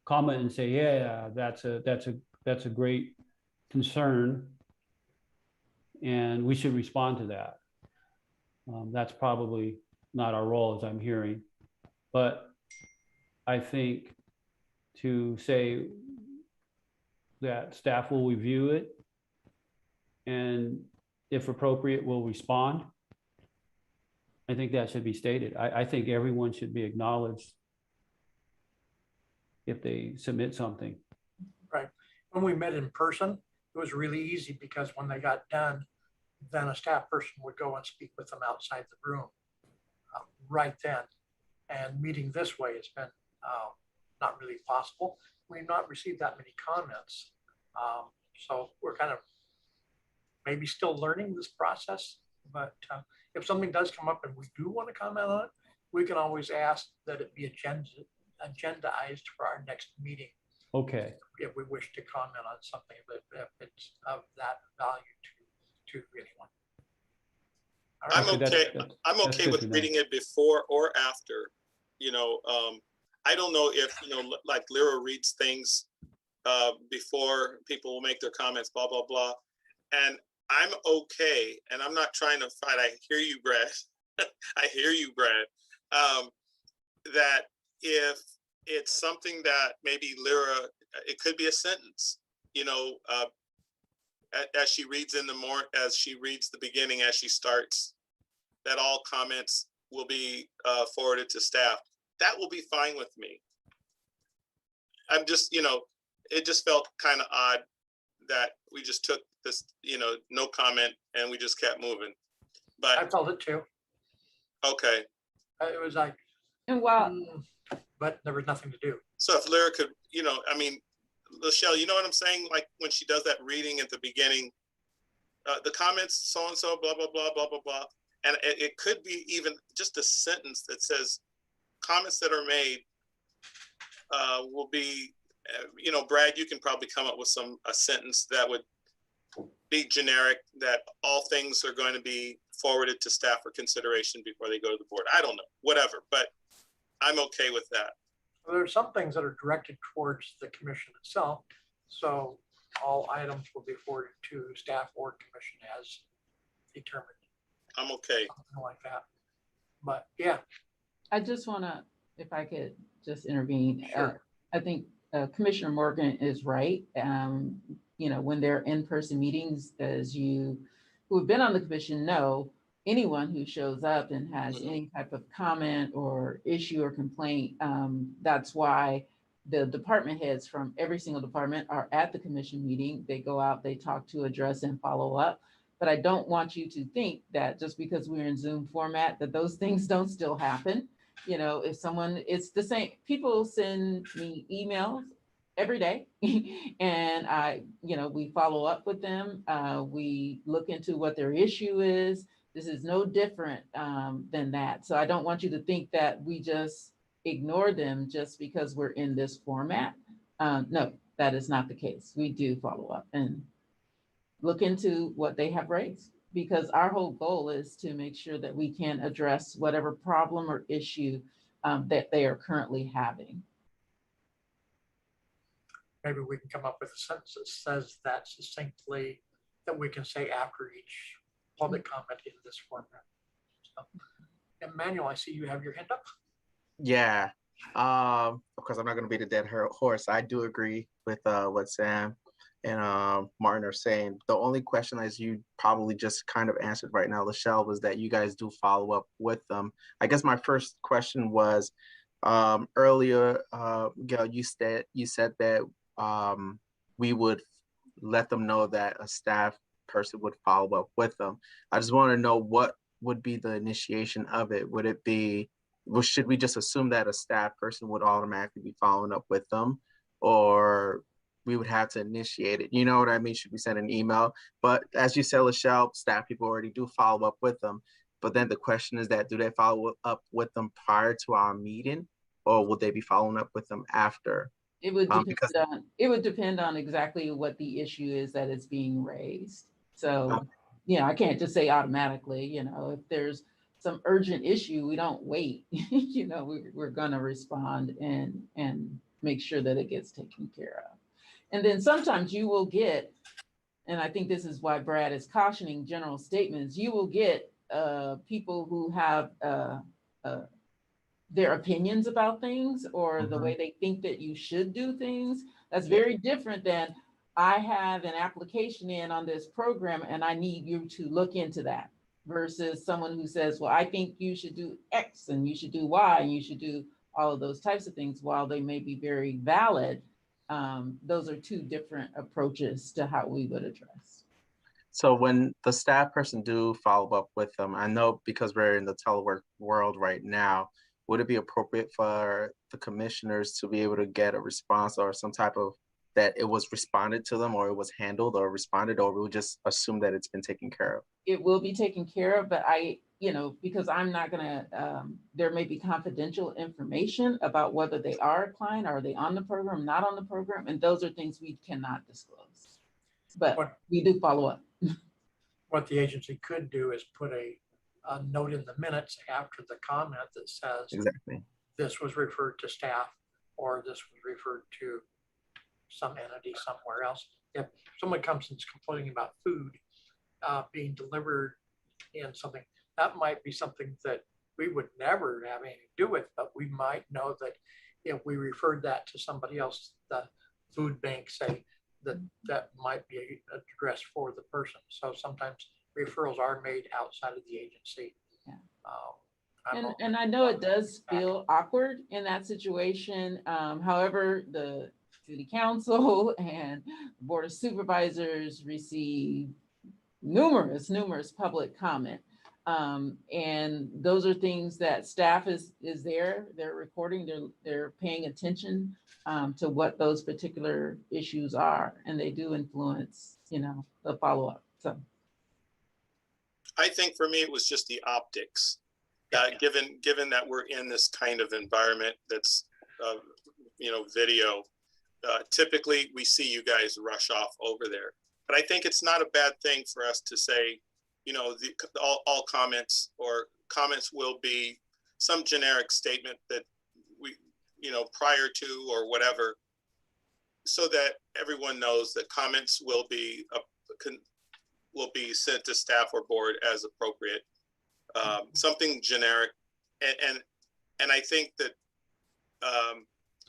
comment and say, yeah, that's a great concern, and we should respond to that. That's probably not our role, as I'm hearing. But I think to say that staff will review it and if appropriate, will respond, I think that should be stated. I think everyone should be acknowledged if they submit something. Right. When we met in person, it was really easy because when they got done, then a staff person would go and speak with them outside the room right then. And meeting this way has been not really possible. We've not received that many comments. So we're kind of maybe still learning this process, but if something does come up and we do want to comment on it, we can always ask that it be agendized for our next meeting. Okay. If we wish to comment on something, but if it's of that value to anyone. I'm okay. I'm okay with reading it before or after. You know, I don't know if, you know, like Lyra reads things before people will make their comments, blah, blah, blah. And I'm okay. And I'm not trying to fight. I hear you, Brad. I hear you, Brad. That if it's something that maybe Lyra, it could be a sentence, you know, as she reads in the morning, as she reads the beginning, as she starts, that all comments will be forwarded to staff. That will be fine with me. I'm just, you know, it just felt kind of odd that we just took this, you know, no comment and we just kept moving. But I felt it too. Okay. It was like, and while, but there was nothing to do. So if Lyra could, you know, I mean, Lachelle, you know what I'm saying? Like when she does that reading at the beginning, the comments, so-and-so, blah, blah, blah, blah, blah, blah. And it could be even just a sentence that says comments that are made will be, you know, Brad, you can probably come up with a sentence that would be generic, that all things are going to be forwarded to staff for consideration before they go to the board. I don't know, whatever, but I'm okay with that. There are some things that are directed towards the commission itself. So all items will be forwarded to staff or commission as determined. I'm okay. Something like that. But yeah. I just want to, if I could just intervene. Sure. I think Commissioner Morgan is right. You know, when they're in-person meetings, as you who have been on the commission know, anyone who shows up and has any type of comment or issue or complaint, that's why the department heads from every single department are at the commission meeting. They go out, they talk to, address, and follow up. But I don't want you to think that just because we're in Zoom format, that those things don't still happen. You know, if someone, it's the same, people send me emails every day and you know, we follow up with them. We look into what their issue is. This is no different than that. So I don't want you to think that we just ignore them just because we're in this format. No, that is not the case. We do follow up and look into what they have raised, because our whole goal is to make sure that we can address whatever problem or issue that they are currently having. Maybe we can come up with a sentence that says that succinctly, that we can say after each public comment in this format. So, Emmanuel, I see you have your hand up. Yeah. Of course, I'm not going to beat a dead horse. I do agree with what Sam and Martin are saying. The only question, as you probably just kind of answered right now, Lachelle, was that you guys do follow up with them. I guess my first question was earlier, Gail, you said that we would let them know that a staff person would follow up with them. I just want to know what would be the initiation of it. Would it be, well, should we just assume that a staff person would automatically be following up with them? Or we would have to initiate it. You know what I mean? Should we send an email? But as you said, Lachelle, staff people already do follow up with them. But then the question is that, do they follow up with them prior to our meeting, or will they be following up with them after? It would Because depend on exactly what the issue is that is being raised. So, yeah, I can't just say automatically, you know, if there's some urgent issue, we don't wait. You know, we're gonna respond and make sure that it gets taken care of. And then sometimes you will get, and I think this is why Brad is cautioning general statements, you will get people who have their opinions about things or the way they think that you should do things. That's very different than, I have an application in on this program and I need you to look into that, versus someone who says, well, I think you should do X and you should do Y and you should do all of those types of things. While they may be very valid, those are two different approaches to how we would address. so when the staff person do follow up with them, I know because we're in the telework world right now, would it be appropriate for the commissioners to be able to get a response or some type of that it was responded to them, or it was handled or responded, or we'll just assume that it's been taken care of? It will be taken care of, but because I'm not gonna, there may be confidential information about whether they are a client, are they on the program, not on the program, and those are things we cannot disclose. But we do follow up. What the agency could do is put a note in the minutes after the comment that says, exactly, this was referred to staff, or this was referred to some entity somewhere else. If someone comes and is complaining about food being delivered in something, that might be something that we would never have anything to do with, but we might know that if we referred that to somebody else, the food bank, say, that might be addressed for the person. So sometimes referrals are made outside of the agency. Yeah. And I know it does feel awkward in that situation. However, the city council and board of supervisors receive numerous public comment. And those are things that staff is there, they're recording, they're paying attention to what those particular issues are, and they do influence, the follow-up. So I think for me, it was just the optics. Given that we're in this kind of environment that's, video, typically we see you guys rush off over there. But I think it's not a bad thing for us to say, all comments will be some generic statement that we, prior to or whatever, so that everyone knows that comments will be sent to staff or board as appropriate. Something generic, and I think that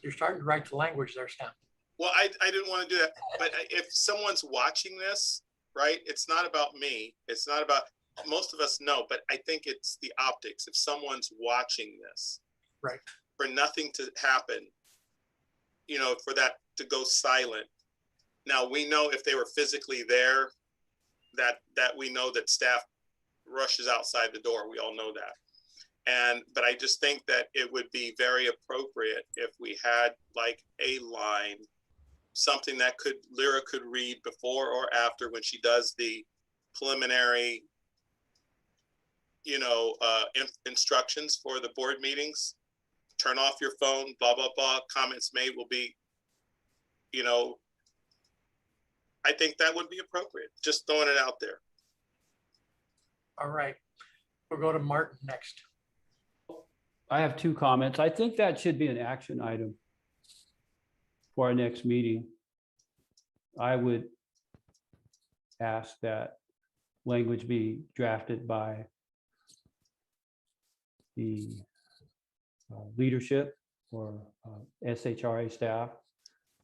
you're starting to write the language there, Sam. Well, I didn't want to do that, but if someone's watching this, right, it's not about me. It's not about, most of us know, but I think it's the optics. If someone's watching this, right, for nothing to happen, for that to go silent. Now we know if they were physically there, that we know that staff rushes outside the door. We all know that. But I just think that it would be very appropriate if we had like a line, something that Lyra could read before or after when she does the preliminary, instructions for the board meetings. Turn off your phone, blah, blah, blah. Comments made will be, I think that would be appropriate. Just throwing it out there. All right, we'll go to Martin next. I have two comments. I think that should be an action item for our next meeting. I would ask that language be drafted by the leadership or SHRA staff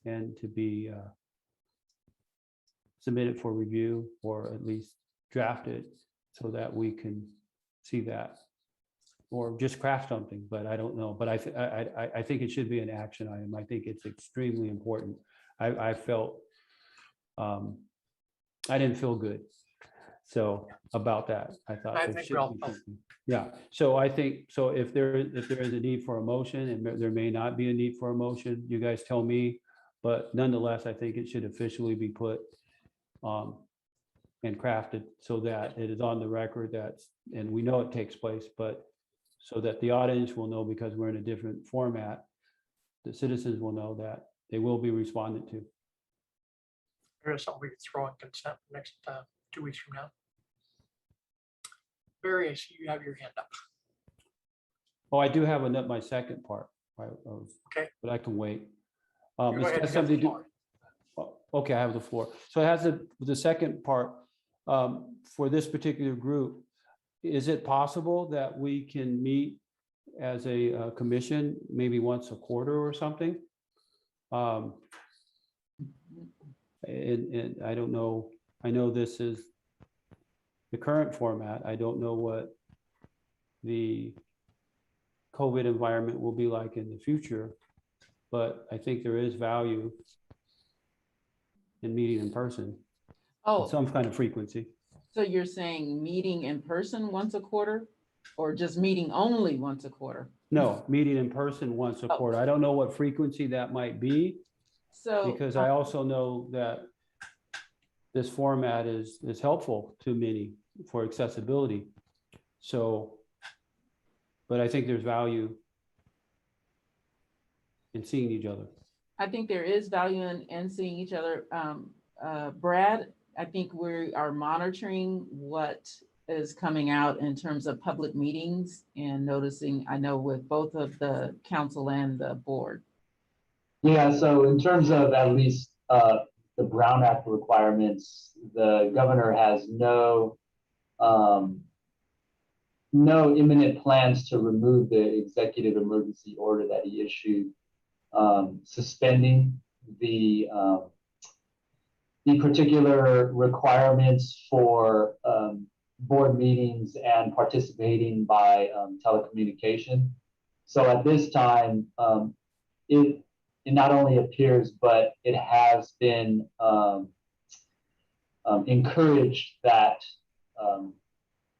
and to be submitted for review, or at least drafted so that we can see that, or just craft something, but I don't know. But I think it should be an action item. I think it's extremely important. I felt, I didn't feel good. So about that, I thought I there think should we're all be something. Yeah. So I think, so if there is a need for a motion, and there may not be a need for a motion, you guys tell me, But nonetheless, I think it should officially be put and crafted so that it is on the record and we know it takes place, but so that the audience will know, because we're in a different format, the citizens will know that they will be responded to. There's something we could throw in consent next 2 weeks from now. Barry, I see you have your hand up. Oh, I do have my second part. Okay. But I can wait. Go It's ahead, got you got something the to floor. Okay, I have the floor. So it has the second part for this particular group. Is it possible that we can meet as a commission maybe once a quarter or something? And I don't know. I know this is the current format. I don't know what the COVID environment will be like in the future, but I think there is value in meeting in person. Oh, Some kind of frequency. so you're saying meeting in person once a quarter, or just meeting only once a quarter? No, meeting in person once a quarter. I don't know what frequency that might be, So because I also know that this format is helpful to many for accessibility. So, but I think there's value in seeing each other. I think there is value in seeing each other. Brad, I think we are monitoring what is coming out in terms of public meetings and noticing, I know with both of the council and the board. Yeah, so in terms of at least the Brown Act requirements, the governor has no imminent plans to remove the executive emergency order that he issued, suspending the particular requirements for board meetings and participating by telecommunication. So at this time, it not only appears, but it has been encouraged that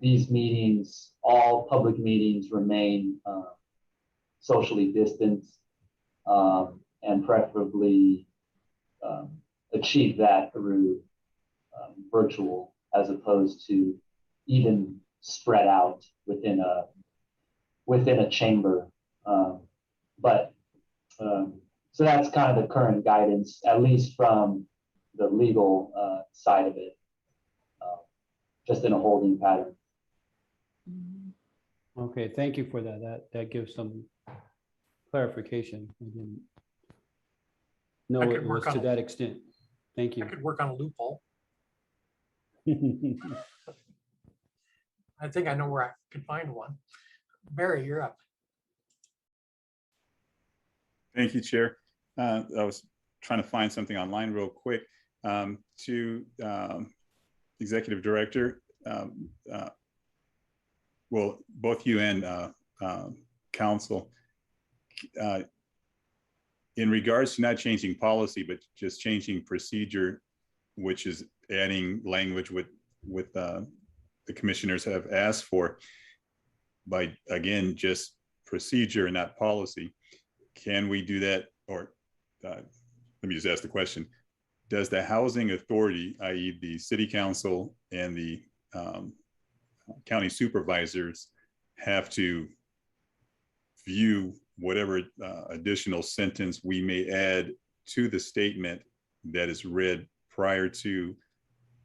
these meetings, all public meetings, remain socially distanced and preferably achieve that through virtual, as opposed to even spread out within a chamber. So that's kind of the current guidance, at least from the legal side of it, just in a holding pattern. Okay, thank you for that. That gives some clarification. I didn't know it was to that extent. Thank you. I could work on a loophole. I think I know where I could find one. Barry, you're up. Thank you, Chair. I was trying to find something online real quick. To Executive Director, well, both you and Council, in regards to not changing policy, but just changing procedure, which is adding language with the commissioners have asked for, by, again, just procedure and not policy. Can we do that? Or let me just ask the question. Does the housing authority, i.e. the city council and the county supervisors, have to view whatever additional sentence we may add to the statement that is read prior to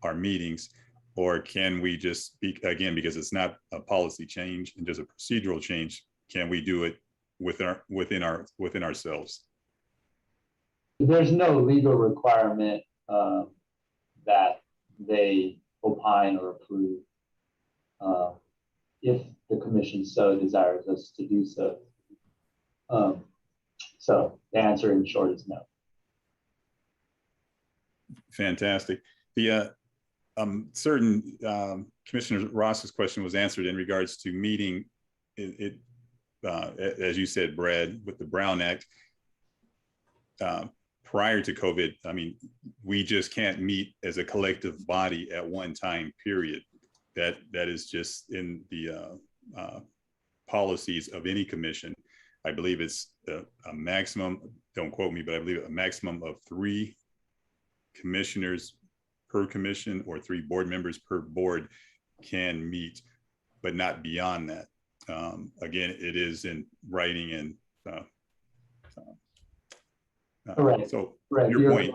our meetings? Or can we just speak, again, because it's not a policy change and just a procedural change, can we do it within ourselves? There's no legal requirement that they opine or approve if the commission so desires us to do so. So the answer in short is no. Fantastic. The certain Commissioner Ross's question was answered in regards to meeting as you said, Brad, with the Brown Act. Prior to COVID, I mean, we just can't meet as a collective body at one time, period. That is just in the policies of any commission. I believe it's a maximum don't quote me, but I believe a maximum of 3 commissioners per commission or 3 board members per board can meet, but not beyond that. Again, it is in writing and Correct. So Correct. your point,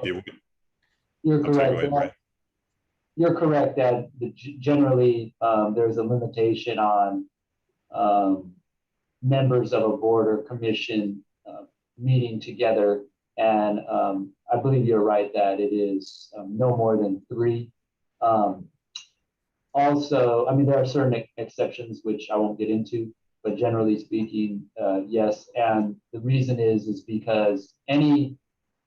You're I'm sorry, correct. go ahead, Brad. You're correct that generally there's a limitation on members of a board or commission meeting together. And I believe you're right that it is no more than 3. Also, I mean, there are certain exceptions, which I won't get into, but generally speaking, yes. And the reason is because any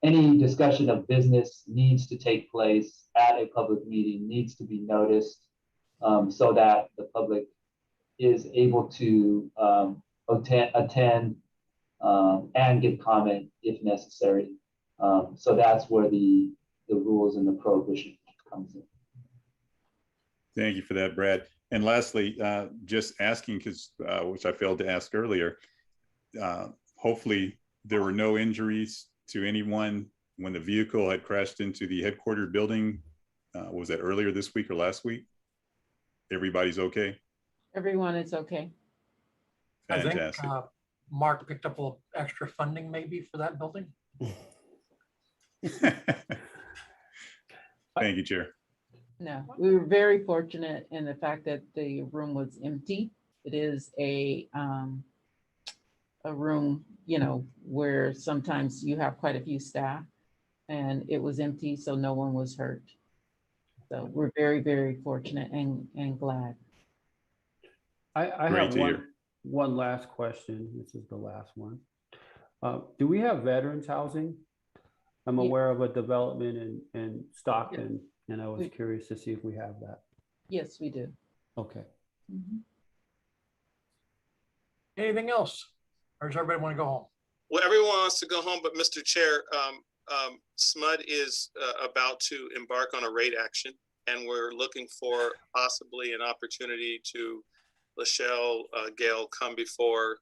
discussion of business needs to take place at a public meeting, needs to be noticed so that the public is able to attend and give comment if necessary. So that's where the rules and the prohibition comes in. Thank you for that, Brad. And lastly, just asking, because which I failed to ask earlier, hopefully there were no injuries to anyone when the vehicle had crashed into the headquarters building. Was that earlier this week or last week? Everybody's okay? Everyone is okay. Fantastic. I think Mark picked up a little extra funding maybe for that building. Thank you, Chair. No, we were very fortunate in the fact that the room was empty. It is a room, you know, where sometimes you have quite a few staff, and it was empty, so no one was hurt. So we're very, very fortunate and glad. I have one last question. This is the last one. Do we have veterans housing? I'm aware of a development in Stockton, and I was curious to see if we have that. Yes, we do. Okay. Anything else? Or does everybody want to go home? Well, everyone wants to go home, but Mr. Chair, SMUD is about to embark on a rate action, and we're looking for possibly an opportunity to Lachelle, Gail, come before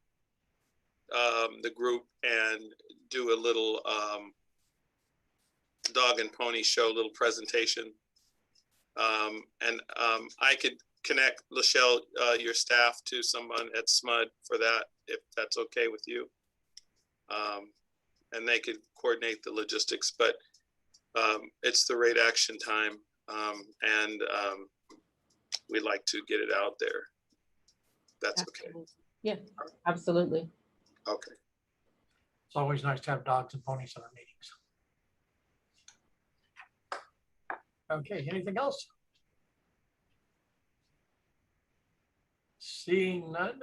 the group and do a little dog and pony show, little presentation. And I could connect Lachelle, your staff, to someone at SMUD for that, if that's okay with you. And they could coordinate the logistics, but it's the rate action time, and we'd like to get it out there. That's okay. Yeah, absolutely. Okay. It's always nice to have dogs and ponies in our meetings. Okay, anything else? Seeing none,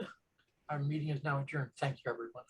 our meeting is now adjourned. Thank you, everyone.